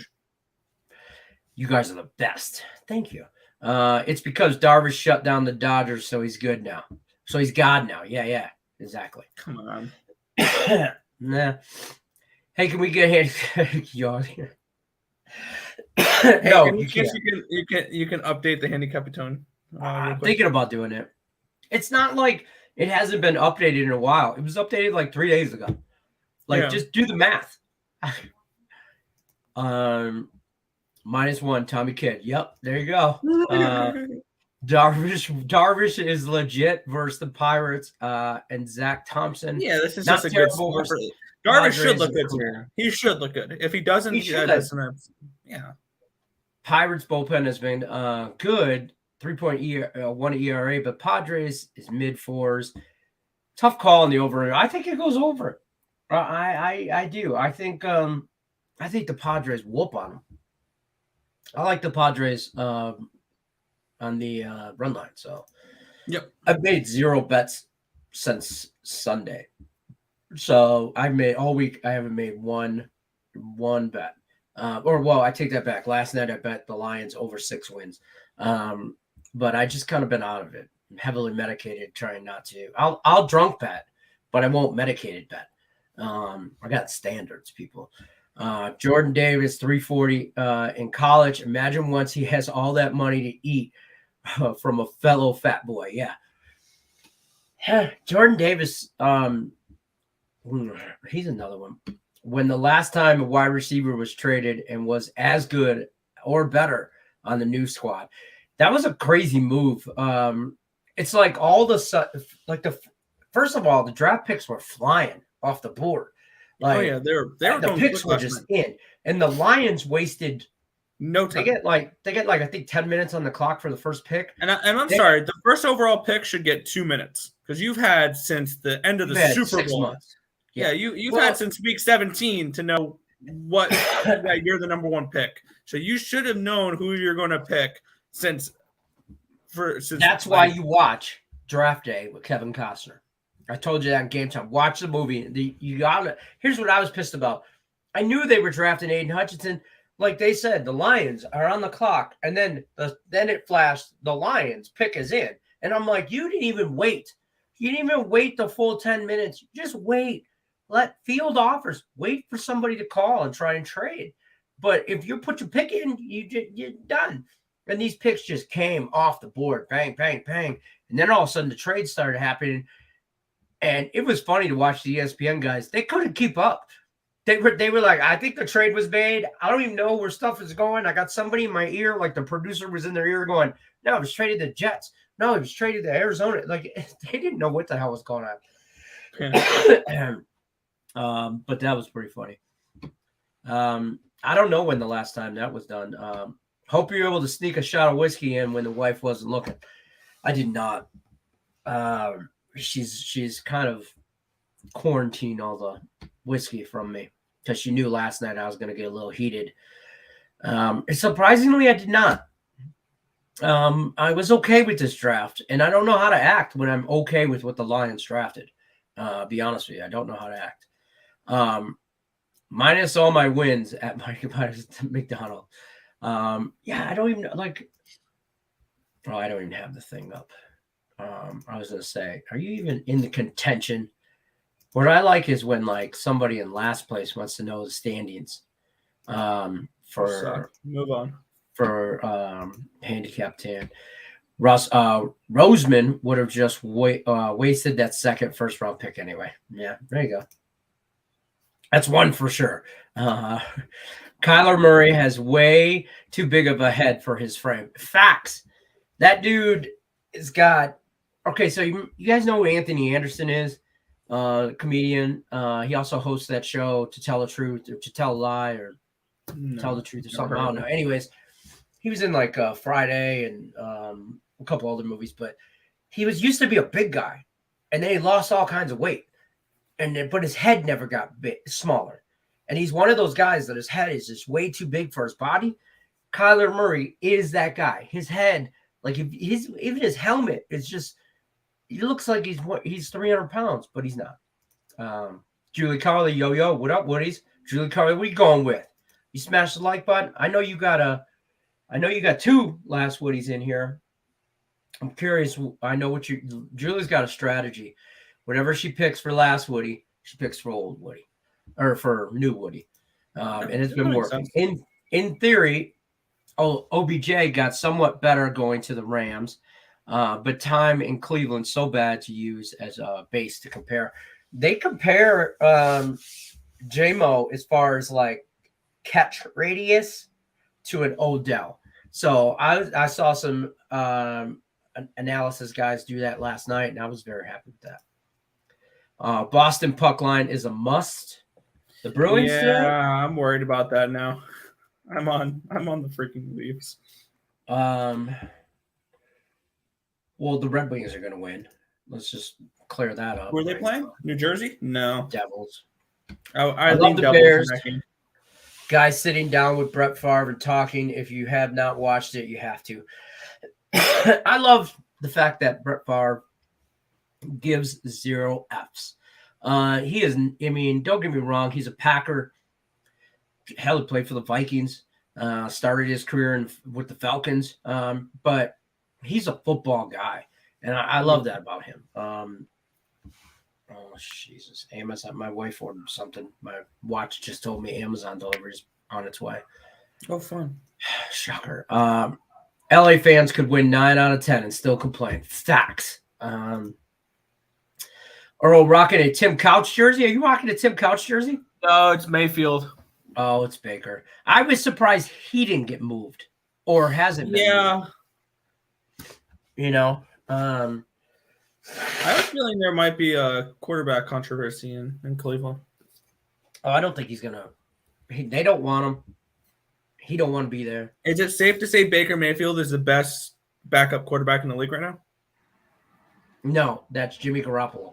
Speaker 1: You guys are the best. Thank you. It's because Darvish shut down the Dodgers, so he's good now. So he's God now. Yeah, exactly.
Speaker 2: Come on.
Speaker 1: Nah. Hey, can we get y'all here?
Speaker 2: No, you can update the Handicapper tone.
Speaker 1: I'm thinking about doing it. It's not like it hasn't been updated in a while. It was updated like 3 days ago. Just do the math. -1, Tommy Kidd. Yep, there you go. Darvish is legit versus the Pirates and Zach Thompson.
Speaker 2: Yeah, this is not just a good score. Darvish should look good. He should look good. If he doesn't, yeah.
Speaker 1: Pirates bullpen has been good, 3.1 ERA, but Padres is mid-4s. Tough call on the over. I think it goes over. I do. I think the Padres whoop on them. I like the Padres on the run line. So,
Speaker 2: yep,
Speaker 1: I've made 0 bets since Sunday. So I've made all week. I haven't made one bet. I take that back. Last night I bet the Lions over 6 wins. But I just kind of been out of it. I'm heavily medicated, trying not to. I'll drunk bet, but I won't medicated bet. I got standards, people. Jordan Davis, 340 in college. Imagine once he has all that money to eat from a fellow fat boy. Yeah. Jordan Davis, he's another one. When the last time a wide receiver was traded and was as good or better on the new squad, that was a crazy move. It's like first of all, the draft picks were flying off the board.
Speaker 2: The
Speaker 1: picks were just in, and the Lions wasted
Speaker 2: no time.
Speaker 1: They get I think 10 minutes on the clock for the first pick.
Speaker 2: And I'm sorry, the first overall pick should get 2 minutes because you've had since the end of the Super Bowl.
Speaker 1: Months.
Speaker 2: Yeah, you've had since week 17 to know what that you're the number 1 pick. So you should have known who you're going to pick since. That's
Speaker 1: why you watch Draft Day with Kevin Costner. I told you that in Game Time. Watch the movie. Here's what I was pissed about. I knew they were drafting Aiden Hutchinson. Like they said, the Lions are on the clock, and then it flashed. The Lions pick is in, and I'm like, you didn't even wait. You didn't even wait the full 10 minutes. Just wait. Let field offers. Wait for somebody to call and try and trade. But if you put your pick in, you're done. And these picks just came off the board, bang, bang, bang, and then all of a sudden the trade started happening. And it was funny to watch the ESPN guys. They couldn't keep up. They were like, I think the trade was made. I don't even know where stuff is going. I got somebody in my ear, like the producer was in their ear going, no, it was traded to the Jets. No, it was traded to Arizona. Like, they didn't know what the hell was going on. But that was pretty funny. I don't know when the last time that was done. Hope you're able to sneak a shot of whiskey in when the wife wasn't looking. I did not. She's kind of quarantined all the whiskey from me because she knew last night I was going to get a little heated. Surprisingly, I did not. I was okay with this draft, and I don't know how to act when I'm okay with what the Lions drafted. Be honest with you, I don't know how to act. Minus all my wins at my McDonald. Yeah, I don't even like. Oh, I don't even have the thing up. I was gonna say, are you even in the contention? What I like is when like somebody in last place wants to know the standings.
Speaker 2: Move on.
Speaker 1: For handicap 10. Roseman would have just wasted that first round pick anyway. Yeah, there you go. That's one for sure. Kyler Murray has way too big of a head for his frame. Facts. That dude has got. Okay, so you guys know who Anthony Anderson is? Comedian. He also hosts that show To Tell the Truth or To Tell a Lie or Tell the Truth or something. I don't know. Anyways, he was in like Friday and a couple other movies, but he used to be a big guy, and then he lost all kinds of weight, but his head never got smaller. And he's one of those guys that his head is just way too big for his body. Kyler Murray is that guy. His head, like even his helmet is just. He looks like he's 300 pounds, but he's not. Julie Carly, yo, what up, Woodies? Julie Carly, what are you going with? You smashed the like button. I know you got two last Woodies in here. I'm curious. I know Julie's got a strategy. Whatever she picks for last Woody, she picks for old Woody or for new Woody. And it's been working. In theory, OBJ got somewhat better going to the Rams. But time in Cleveland so bad to use as a base to compare. They compare J-Mo as far as like catch radius to an Odell. So I saw some analysis guys do that last night, and I was very happy with that. Boston puck line is a must. The Bruins.
Speaker 2: Yeah, I'm worried about that now. I'm on the freaking Leafs.
Speaker 1: Well, the Red Wings are going to win. Let's just clear that up.
Speaker 2: Who are they playing? New Jersey? No.
Speaker 1: Devils.
Speaker 2: I
Speaker 1: love the
Speaker 2: Devils
Speaker 1: Bears. Guys sitting down with Brett Favre and talking. If you have not watched it, you have to. I love the fact that Brett Favre gives 0 Fs. He is, I mean, don't get me wrong. He's a Packer. Hell, he played for the Vikings. Started his career with the Falcons. But he's a football guy, and I love that about him. Oh, Jesus. Amazon. My wife ordered something. My watch just told me Amazon delivery is on its way.
Speaker 2: Oh, fun.
Speaker 1: Shocker. LA fans could win 9 out of 10 and still complain. Facts. Earl rocking a Tim Couch jersey. Are you rocking a Tim Couch jersey?
Speaker 2: No, it's Mayfield.
Speaker 1: Oh, it's Baker. I was surprised he didn't get moved or hasn't been moved. You know,
Speaker 2: I have a feeling there might be a quarterback controversy in Cleveland.
Speaker 1: Oh, I don't think he's gonna. They don't want him. He don't want to be there.
Speaker 2: Is it safe to say Baker Mayfield is the best backup quarterback in the league right now?
Speaker 1: No, that's Jimmy Garoppolo.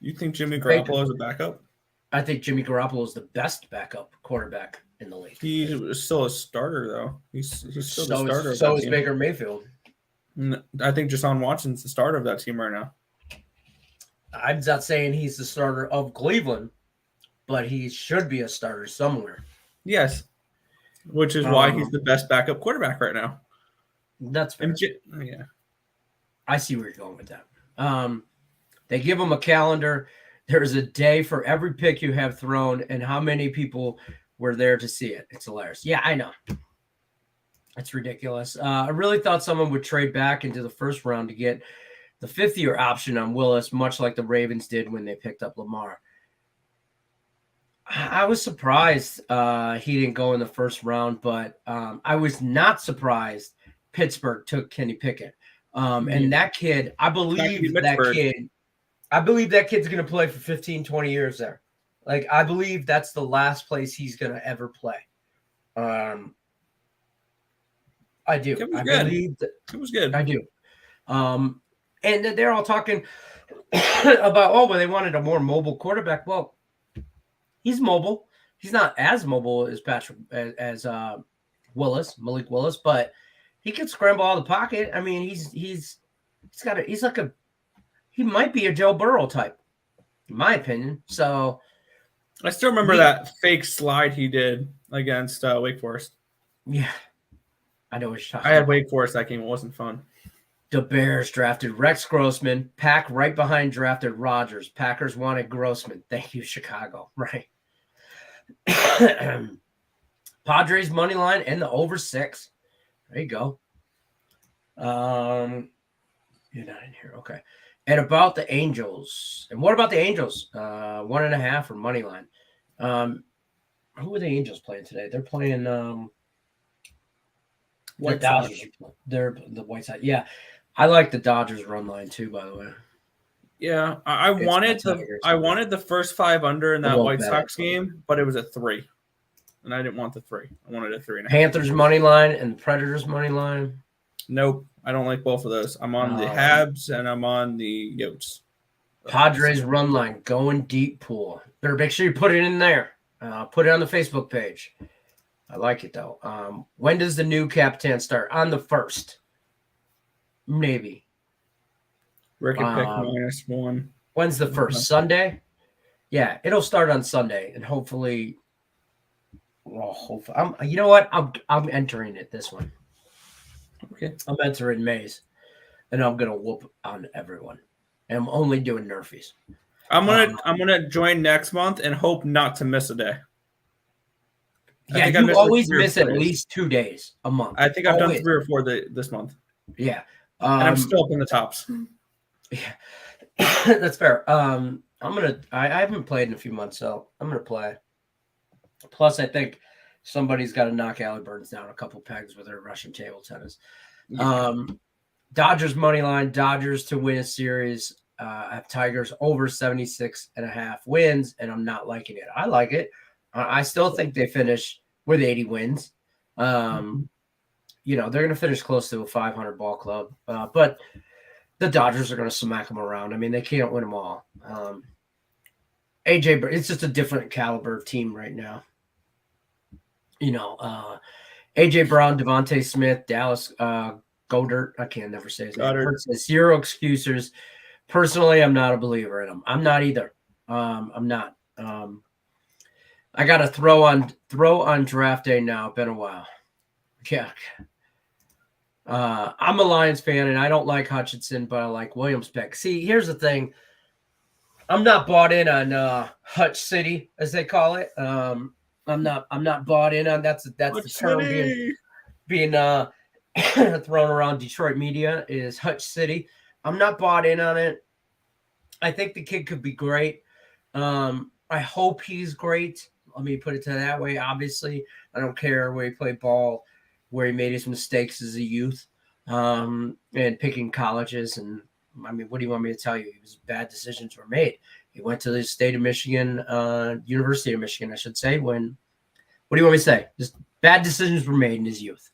Speaker 2: You think Jimmy Garoppolo is a backup?
Speaker 1: I think Jimmy Garoppolo is the best backup quarterback in the league.
Speaker 2: He was still a starter, though. He's still the starter.
Speaker 1: So is Baker Mayfield.
Speaker 2: I think Deshaun Watson's the starter of that team right now.
Speaker 1: I'm not saying he's the starter of Cleveland, but he should be a starter somewhere.
Speaker 2: Yes, which is why he's the best backup quarterback right now.
Speaker 1: That's fair.
Speaker 2: Yeah.
Speaker 1: I see where you're going with that. They give him a calendar. There's a day for every pick you have thrown and how many people were there to see it. It's hilarious. Yeah, I know. It's ridiculous. I really thought someone would trade back into the first round to get the 5th-year option on Willis, much like the Ravens did when they picked up Lamar. I was surprised he didn't go in the first round, but I was not surprised Pittsburgh took Kenny Pickett. And that kid, I believe that kid's going to play for 15, 20 years there. Like, I believe that's the last place he's going to ever play. I do. I believe that
Speaker 2: it was good.
Speaker 1: I do. And they're all talking about, well, they wanted a more mobile quarterback. Well, he's mobile. He's not as mobile as Malik Willis, but he can scramble out of the pocket. I mean, he might be a Joe Burrow type, in my opinion. So
Speaker 2: I still remember that fake slide he did against Wake Forest.
Speaker 1: Yeah, I know what you're talking
Speaker 2: about. I had
Speaker 1: about.
Speaker 2: Wake Forest that game. It wasn't fun.
Speaker 1: The Bears drafted Rex Grossman. Pack right behind drafted Rodgers. Packers wanted Grossman. Thank you, Chicago. Right. Padres money line and the over 6. There you go. You're not in here. Okay. And about the Angels. And what about the Angels? 1.5 for money line. Who are the Angels playing today? They're playing the Dodgers. They're the White Sox. Yeah. I like the Dodgers run line too, by the way.
Speaker 2: Yeah, I wanted the first 5 under in that White Sox game, but it was a 3. And I didn't want the 3. I wanted a 3.5.
Speaker 1: Panthers money line and Predators money line.
Speaker 2: Nope, I don't like both of those. I'm on the Habs and I'm on the Yotes.
Speaker 1: Padres run line going deep pool. Better make sure you put it in there. Put it on the Facebook page. I like it though. When does the new Captain start? On the 1st. Maybe.
Speaker 2: Ricky pick -1.
Speaker 1: When's the 1st? Sunday? Yeah, it'll start on Sunday, and hopefully, you know what? I'm entering it this one.
Speaker 2: Okay,
Speaker 1: I'm entering Mays, and I'm gonna whoop on everyone. And I'm only doing Nerfies.
Speaker 2: I'm gonna join next month and hope not to miss a day.
Speaker 1: Yeah, you always miss at least 2 days a month.
Speaker 2: I think I've done 3 or 4 this month.
Speaker 1: Yeah.
Speaker 2: And I'm still up in the tops.
Speaker 1: Yeah, that's fair. I haven't played in a few months, so I'm gonna play. Plus, I think somebody's got to knock Allie Burns down a couple pegs with her Russian table tennis. Yeah. Dodgers money line, Dodgers to win a series. I have Tigers over 76.5 wins, and I'm not liking it. I like it. I still think they finish with 80 wins. You know, they're going to finish close to a 500 ball club, but the Dodgers are going to smack them around. I mean, they can't win them all. It's just a different caliber team right now. You know, AJ Brown, Devontae Smith, Dallas Goddard. I can't never say his name. Says 0 excuses. Personally, I'm not a believer in them. I'm not either. I'm not. I got to throw on draft day now. Been a while. Yeah. I'm a Lions fan, and I don't like Hutchinson, but I like Williams pick. See, here's the thing. I'm not bought in on Hutch City, as they call it. I'm not bought in on that's the term being thrown around Detroit media is Hutch City. I'm not bought in on it. I think the kid could be great. I hope he's great. Let me put it that way. Obviously, I don't care where he played ball, where he made his mistakes as a youth, and picking colleges. And I mean, what do you want me to tell you? Bad decisions were made. He went to the state of Michigan, University of Michigan, I should say. What do you want me to say? Just bad decisions were made in his youth.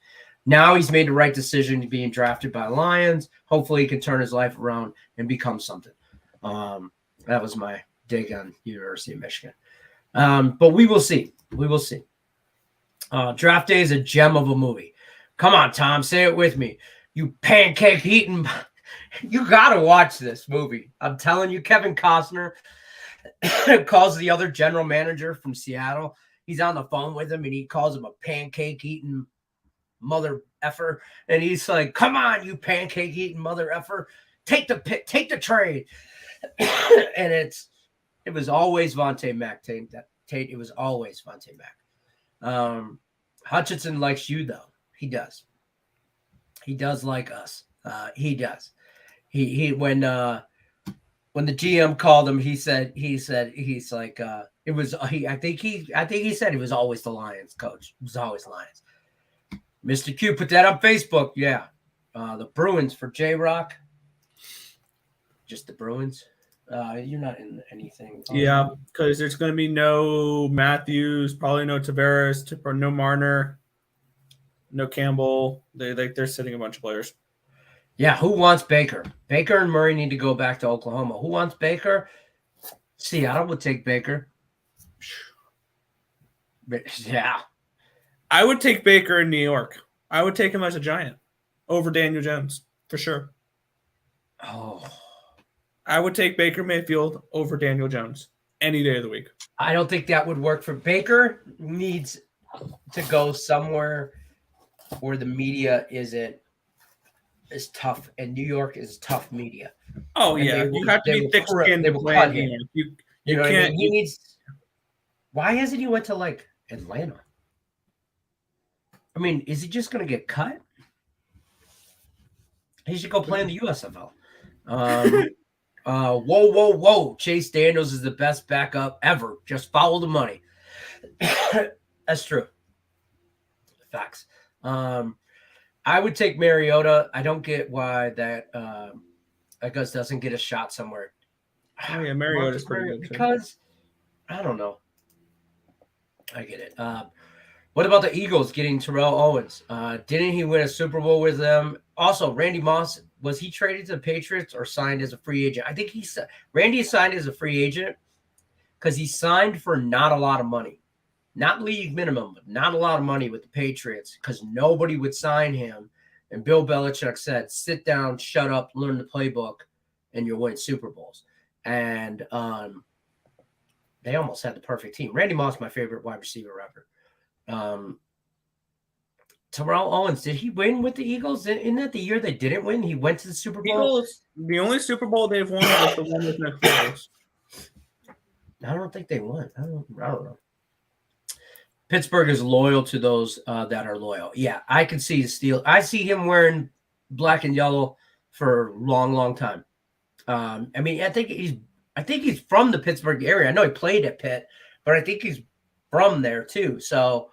Speaker 1: Now he's made the right decision being drafted by the Lions. Hopefully he can turn his life around and become something. That was my dig on University of Michigan. But we will see. We will see. Draft day is a gem of a movie. Come on, Tom, say it with me. You pancake eating. You got to watch this movie. I'm telling you, Kevin Costner calls the other general manager from Seattle. He's on the phone with him, and he calls him a pancake eating mother effer. And he's like, come on, you pancake eating mother effer. Take the pick, take the trade. And it was always Vontae Mack. Tate, it was always Vontae Mack. Hutchinson likes you, though. He does. He does like us. He does. He when the GM called him, he said he's like it was I think he said it was always the Lions coach. It was always Lions. Mr. Q put that on Facebook. Yeah. The Bruins for J-Rock. Just the Bruins. You're not in anything.
Speaker 2: Yeah, because there's going to be no Matthews, probably no Tavares, no Marner, no Campbell. They're sitting a bunch of players.
Speaker 1: Yeah, who wants Baker? Baker and Murray need to go back to Oklahoma. Who wants Baker? Seattle would take Baker. Yeah.
Speaker 2: I would take Baker in New York. I would take him as a Giant over Daniel Jones, for sure.
Speaker 1: Oh.
Speaker 2: I would take Baker Mayfield over Daniel Jones any day of the week.
Speaker 1: I don't think that would work for Baker. Needs to go somewhere where the media isn't as tough, and New York is tough media.
Speaker 2: Oh, and yeah. You have to be thick-skinned.
Speaker 1: They will cut him.
Speaker 2: You
Speaker 1: know
Speaker 2: can't.
Speaker 1: What I mean? He needs. Why hasn't he went to like Atlanta? I mean, is he just going to get cut? He should go play in the USFL. Whoa. Chase Daniels is the best backup ever. Just follow the money. That's true. Facts. I would take Mariota. I don't get why that Gus doesn't get a shot somewhere.
Speaker 2: Oh, yeah, Mariota's pretty good.
Speaker 1: Because, I don't know. I get it. What about the Eagles getting Terrell Owens? Didn't he win a Super Bowl with them? Also, Randy Moss, was he traded to the Patriots or signed as a free agent? I think Randy signed as a free agent because he signed for not a lot of money. Not league minimum, but not a lot of money with the Patriots because nobody would sign him. And Bill Belichick said, sit down, shut up, learn the playbook, and you'll win Super Bowls. And they almost had the perfect team. Randy Moss, my favorite wide receiver ever. Terrell Owens, did he win with the Eagles? Isn't that the year they didn't win? He went to the Super Bowl?
Speaker 2: Eagles, the only Super Bowl they've won was the one with Nick Foles.
Speaker 1: I don't think they won. I don't know. Pittsburgh is loyal to those that are loyal. Yeah, I can see the Steelers. I see him wearing black and yellow for a long, long time. I mean, I think he's from the Pittsburgh area. I know he played at Pitt, but I think he's from there too. So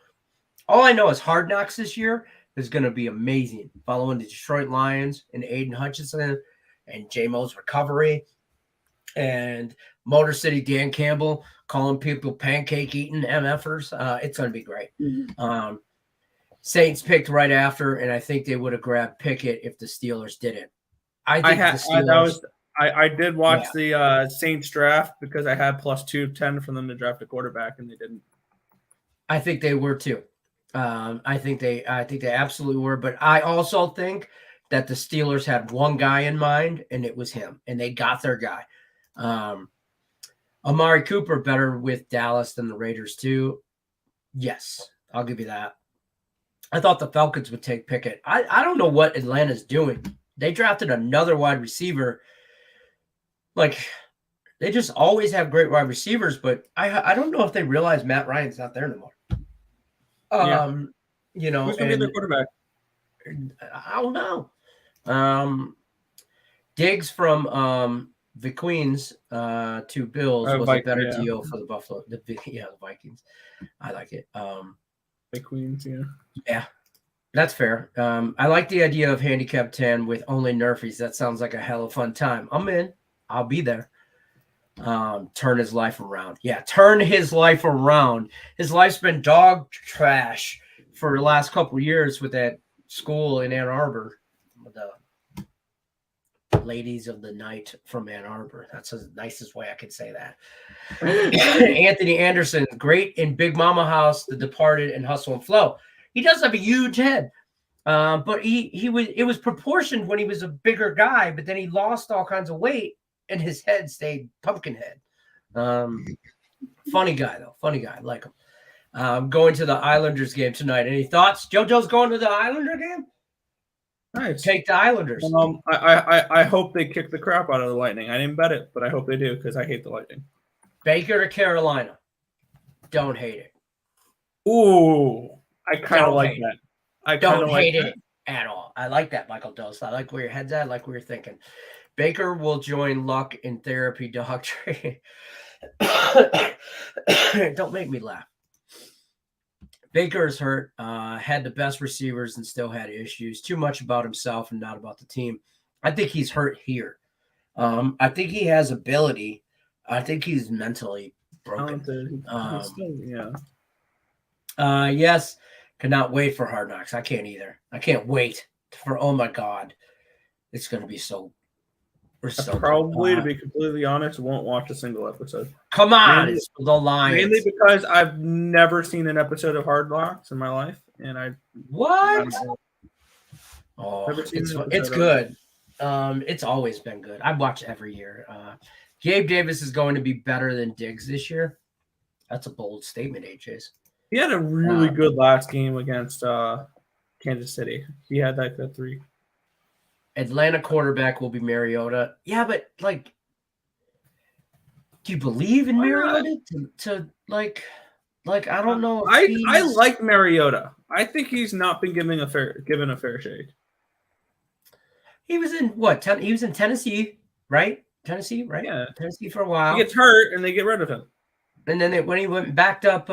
Speaker 1: all I know is Hard Knocks this year is going to be amazing. Following the Detroit Lions and Aiden Hutchinson and J-Mo's recovery and Motor City Dan Campbell calling people pancake eating MFers. It's going to be great. Mm-hmm. Saints picked right after, and I think they would have grabbed Pickett if the Steelers didn't. I did watch the Saints draft because I had plus 210 for them to draft a quarterback, and they didn't. I think they were too. I think they absolutely were. But I also think that the Steelers had one guy in mind, and it was him, and they got their guy. Amari Cooper better with Dallas than the Raiders too. Yes, I'll give you that. I thought the Falcons would take Pickett. I don't know what Atlanta's doing. They drafted another wide receiver. Like, they just always have great wide receivers, but I don't know if they realize Matt Ryan's not there anymore. You know,
Speaker 2: who's going to be their quarterback?
Speaker 1: I don't know. Diggs from the Queens to Bills was a better deal for the Buffalo. The Vikings. I like it.
Speaker 2: The Queens, yeah.
Speaker 1: Yeah, that's fair. I like the idea of handicap 10 with only Nerfies. That sounds like a hell of a fun time. I'm in. I'll be there. Turn his life around. Yeah, turn his life around. His life's been dog trash for the last couple of years with that school in Ann Arbor. The ladies of the night from Ann Arbor. That's the nicest way I could say that. Anthony Anderson, great in Big Mama House, The Departed, and Hustle and Flow. He does have a huge head. But it was proportioned when he was a bigger guy, but then he lost all kinds of weight and his head stayed pumpkin head. Funny guy though. Funny guy. I like him. Going to the Islanders game tonight. Any thoughts? JoJo's going to the Islander game?
Speaker 2: Nice.
Speaker 1: Take the Islanders.
Speaker 2: I hope they kick the crap out of the Lightning. I didn't bet it, but I hope they do because I hate the Lightning.
Speaker 1: Baker to Carolina. Don't hate it.
Speaker 2: Ooh, I kind of like that. I
Speaker 1: don't hate it at all. I like that, Michael Dose. I like where your head's at. I like where you're thinking. Baker will join Luck in therapy doctor. Don't make me laugh. Baker is hurt, had the best receivers and still had issues. Too much about himself and not about the team. I think he's hurt here. I think he has ability. I think he's mentally broken.
Speaker 2: He's still,
Speaker 1: Yes, cannot wait for Hard Knocks. I can't either. I can't wait for. Oh my God, it's going to be so.
Speaker 2: Probably, to be completely honest, won't watch a single episode.
Speaker 1: Come on, it's the Lions.
Speaker 2: Mainly because I've never seen an episode of Hard Knocks in my life, and
Speaker 1: it's good. It's always been good. I watch every year. Gabe Davis is going to be better than Diggs this year. That's a bold statement, AJ's.
Speaker 2: He had a really good last game against Kansas City. He had that 3.
Speaker 1: Atlanta quarterback will be Mariota. Yeah, but do you believe in Mariota to I don't know.
Speaker 2: I like Mariota. I think he's not been given a fair shake.
Speaker 1: He was in what? He was in Tennessee, right? Tennessee, right?
Speaker 2: Yeah,
Speaker 1: Tennessee for a while.
Speaker 2: He gets hurt and they get rid of him.
Speaker 1: And then when he went backed up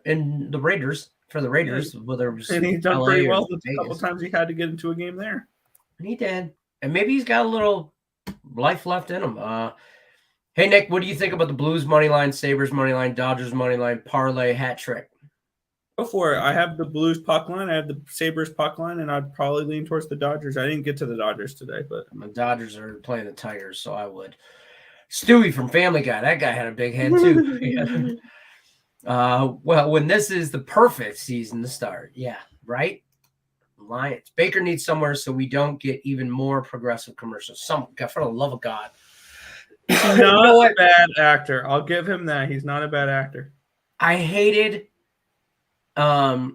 Speaker 1: in the Raiders for the Raiders, whether it was
Speaker 2: and he's done pretty well a couple times he had to get into a game there.
Speaker 1: And he did. And maybe he's got a little life left in him. Hey, Nick, what do you think about the Blues money line, Sabres money line, Dodgers money line, parlay, hat trick?
Speaker 2: Go for it. I have the Blues puck line. I have the Sabres puck line, and I'd probably lean towards the Dodgers. I didn't get to the Dodgers today, but
Speaker 1: the Dodgers are playing the Tigers, so I would. Stewie from Family Guy. That guy had a big head, too. Well, when this is the perfect season to start. Yeah, right? Lions. Baker needs somewhere so we don't get even more progressive commercials. For the love of God.
Speaker 2: He's not a bad actor. I'll give him that. He's not a bad actor.
Speaker 1: I hated Eli.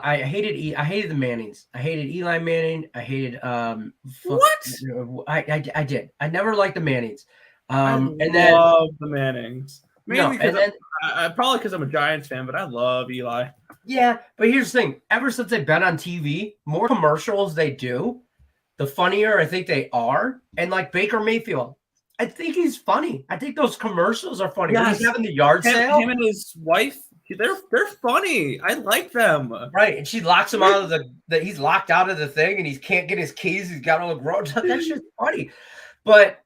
Speaker 1: I hated the Mannings. I hated Eli Manning. I hated
Speaker 2: what?
Speaker 1: I did. I never liked the Mannings.
Speaker 2: I love the Mannings. Mainly probably because I'm a Giants fan, but I love Eli.
Speaker 1: Yeah, but here's the thing. Ever since they've been on TV, more commercials they do, the funnier I think they are. And like Baker Mayfield, I think he's funny. I think those commercials are funny.
Speaker 2: Yes.
Speaker 1: When he's having the yard sale.
Speaker 2: Him and his wife, they're funny. I like them.
Speaker 1: Right, and she locks him out of he's locked out of the thing, and he can't get his keys. He's got all the roads. That's just funny. But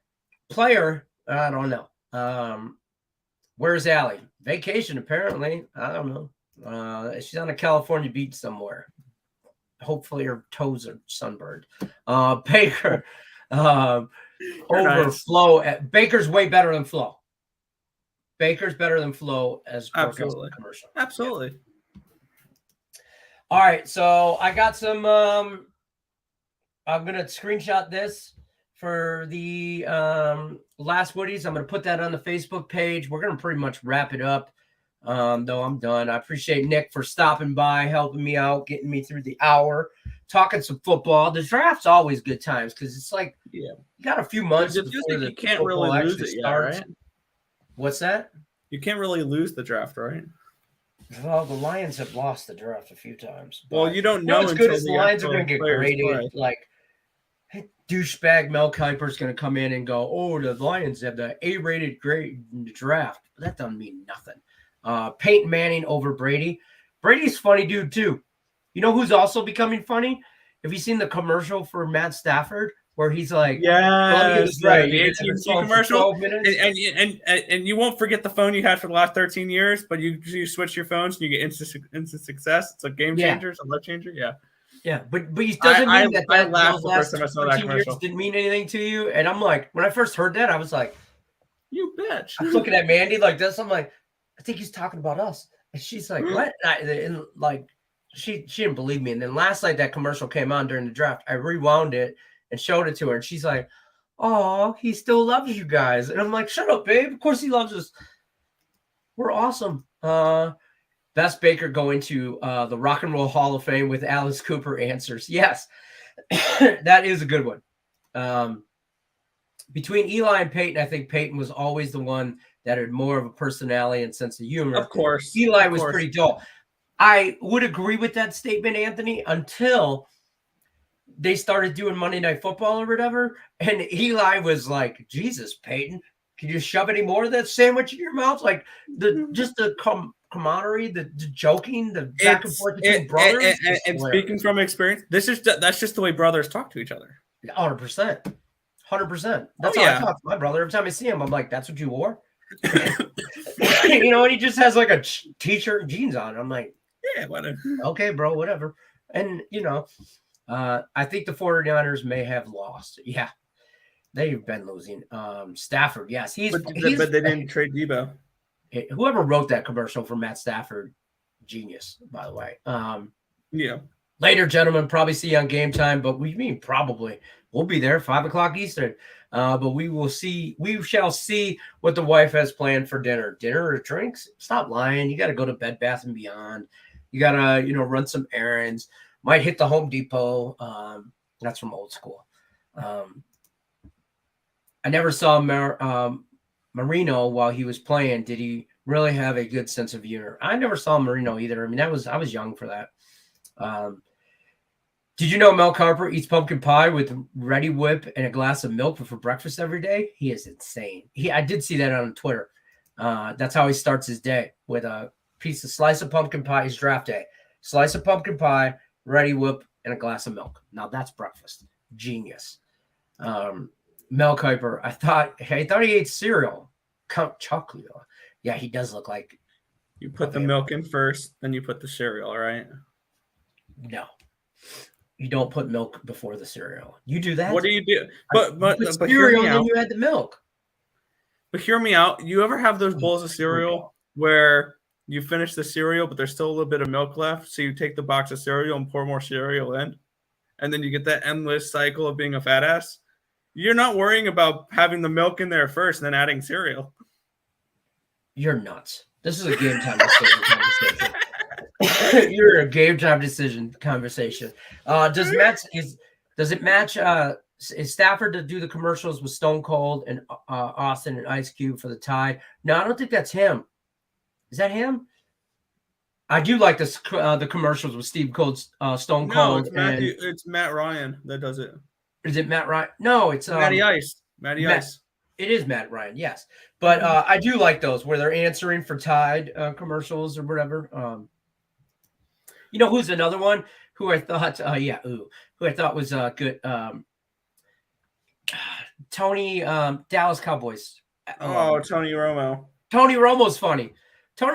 Speaker 1: player, I don't know. Where's Allie? Vacation, apparently. I don't know. She's on a California beach somewhere. Hopefully her toes are sunburned. Baker, over Flo. Baker's way better than Flo. Baker's better than Flo as
Speaker 2: absolutely
Speaker 1: commercial.
Speaker 2: Absolutely.
Speaker 1: Yeah. All right, so I got some. I'm gonna screenshot this for the last Woodies. I'm gonna put that on the Facebook page. We're gonna pretty much wrap it up. Though I'm done. I appreciate Nick for stopping by, helping me out, getting me through the hour, talking some football. The draft's always good times because it's like you got a few months.
Speaker 2: You can't really lose it yet, right?
Speaker 1: What's that?
Speaker 2: You can't really lose the draft, right?
Speaker 1: Well, the Lions have lost the draft a few times.
Speaker 2: Well, you don't know.
Speaker 1: As good as the Lions are going to get graded. Like douchebag Mel Kiper's going to come in and go, "Oh, the Lions have the A-rated grade in the draft." But that doesn't mean nothing. Peyton Manning over Brady. Brady's funny dude too. You know who's also becoming funny? Have you seen the commercial for Matt Stafford where he's like,
Speaker 2: "Yeah, right,
Speaker 1: the
Speaker 2: AT&T commercial," and you won't forget the phone you had for the last 13 years, but you switch your phones and you get instant success. It's a game changer, it's a life changer.
Speaker 1: Yeah, but it doesn't mean that
Speaker 2: I laughed the first time I saw that commercial.
Speaker 1: Didn't mean anything to you, and I'm like, when I first heard that, I was like,
Speaker 2: "You bitch!"
Speaker 1: I'm looking at Mandy like this. I'm like, I think he's talking about us. And she's like, what? And like, she didn't believe me. And then last night that commercial came on during the draft. I rewound it and showed it to her. And she's like, oh, he still loves you guys. And I'm like, shut up, babe. Of course he loves us. We're awesome. Best Baker going to the Rock and Roll Hall of Fame with Alice Cooper answers. Yes, that is a good one. Between Eli and Peyton, I think Peyton was always the one that had more of a personality and sense of humor.
Speaker 2: Of course.
Speaker 1: Eli was pretty dull. I would agree with that statement, Anthony, until they started doing Monday Night Football or whatever. And Eli was like, Jesus, Peyton, can you shove any more of that sandwich in your mouth? Like the camaraderie, the joking, the back and forth between brothers.
Speaker 2: And speaking from experience, that's just the way brothers talk to each other.
Speaker 1: 100%. 100%. That's how I talk to my brother. Every time I see him, I'm like, that's what you wore? And he just has like a t-shirt and jeans on. I'm like,
Speaker 2: yeah, whatever.
Speaker 1: Okay, bro, whatever. And, I think the 49ers may have lost. Yeah, they've been losing. Stafford, yes.
Speaker 2: But they didn't trade Debo.
Speaker 1: Whoever wrote that commercial for Matt Stafford, genius, by the way.
Speaker 2: Yeah.
Speaker 1: Later, gentlemen, probably see you on Game Time, but we mean probably. We'll be there 5 o'clock Eastern. But we shall see what the wife has planned for dinner. Dinner or drinks? Stop lying. You got to go to Bed Bath & Beyond. You got to, run some errands. Might hit the Home Depot. That's from old school. I never saw Marino while he was playing. Did he really have a good sense of humor? I never saw Marino either. I mean, I was young for that. Did you know Mel Carper eats pumpkin pie with Ready Whip and a glass of milk for breakfast every day? He is insane. I did see that on Twitter. That's how he starts his day, with a slice of pumpkin pie. His draft day. Slice of pumpkin pie, Ready Whip, and a glass of milk. Now that's breakfast. Genius. Mel Kiper, I thought he ate cereal. Count Chocula. Yeah, he does look like.
Speaker 2: You put the milk in first, then you put the cereal, right?
Speaker 1: No. You don't put milk before the cereal. You do that?
Speaker 2: What do you do? But
Speaker 1: cereal, and then you add the milk.
Speaker 2: But hear me out. You ever have those bowls of cereal where you finish the cereal, but there's still a little bit of milk left? So you take the box of cereal and pour more cereal in, and then you get that endless cycle of being a fat ass? You're not worrying about having the milk in there first and then adding cereal.
Speaker 1: You're nuts. This is a Game Time decision conversation. You're a Game Time decision conversation. Does it match is Stafford to do the commercials with Stone Cold and Austin and Ice Cube for the Tide? No, I don't think that's him. Is that him? I do like the commercials with Steve Cold, Stone Cold.
Speaker 2: It's Matt Ryan that does it.
Speaker 1: Is it Matt Ryan? No, it's
Speaker 2: Matty Ice. Ice.
Speaker 1: It is Matt Ryan, yes. But I do like those where they're answering for Tide commercials or whatever. Who's another one who I thought, who I thought was good? Tony, Dallas Cowboys.
Speaker 2: Tony Romo.
Speaker 1: Tony Romo's funny.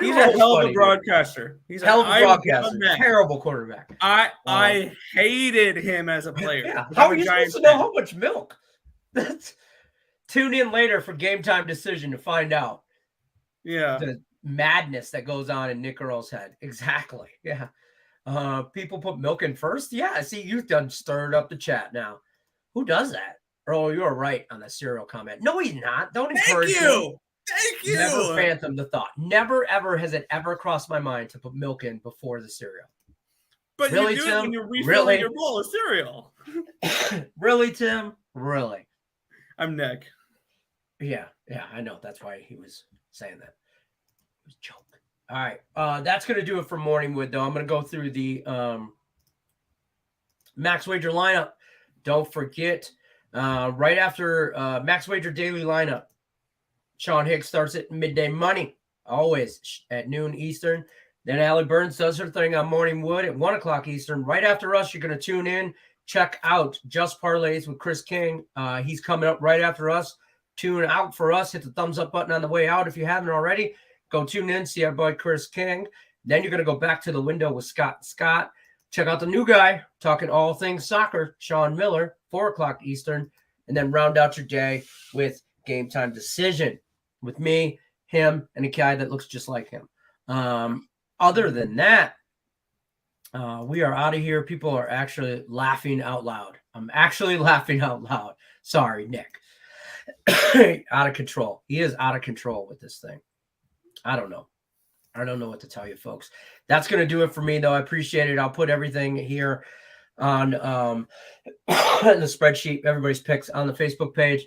Speaker 2: He's a hell of a broadcaster. He's a hell of a broadcaster.
Speaker 1: Terrible quarterback.
Speaker 2: I hated him as a player.
Speaker 1: Yeah. How are you supposed to know how much milk? Tune in later for Game Time decision to find out.
Speaker 2: Yeah.
Speaker 1: The madness that goes on in Nick Earl's head. Exactly. Yeah. People put milk in first. Yeah. See, you've done stirred up the chat now. Who does that? Oh, you're right on the cereal comment. No, he's not. Don't encourage him.
Speaker 2: Thank you.
Speaker 1: Never phantom the thought. Never, ever has it ever crossed my mind to put milk in before the cereal.
Speaker 2: But really, you do Tim? It when you're refilling your bowl of cereal.
Speaker 1: Really, Tim? Really?
Speaker 2: I'm Nick.
Speaker 1: Yeah, I know. That's why he was saying that. It was a joke. All right. That's going to do it for Morningwood, though. I'm going to go through the Max Wager lineup. Don't forget, right after Max Wager daily lineup, Sean Higgs starts at Midday Money, always at noon Eastern. Then Allie Burns does her thing on Morningwood at 1 o'clock Eastern. Right after us, you're going to tune in, check out Just Parlays with Chris King. He's coming up right after us. Tune out for us. Hit the thumbs up button on the way out if you haven't already. Go tune in, see our boy Chris King. Then you're going to go back to the window with Scott. Check out the new guy talking all things soccer, Sean Miller, 4 o'clock Eastern. And then round out your day with Game Time Decision with me, him, and a guy that looks just like him. Other than that, we are out of here. People are actually laughing out loud. I'm actually laughing out loud. Sorry, Nick. Out of control. He is out of control with this thing. I don't know. I don't know what to tell you, folks. That's going to do it for me, though. I appreciate it. I'll put everything here on the spreadsheet, everybody's picks on the Facebook page.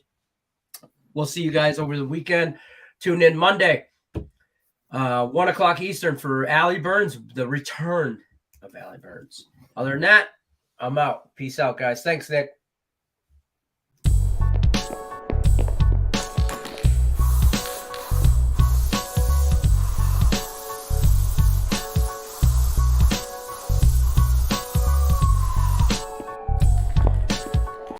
Speaker 1: We'll see you guys over the weekend. Tune in Monday, 1 o'clock Eastern for Allie Burns, the return of Allie Burns. Other than that, I'm out. Peace out, guys. Thanks, Nick.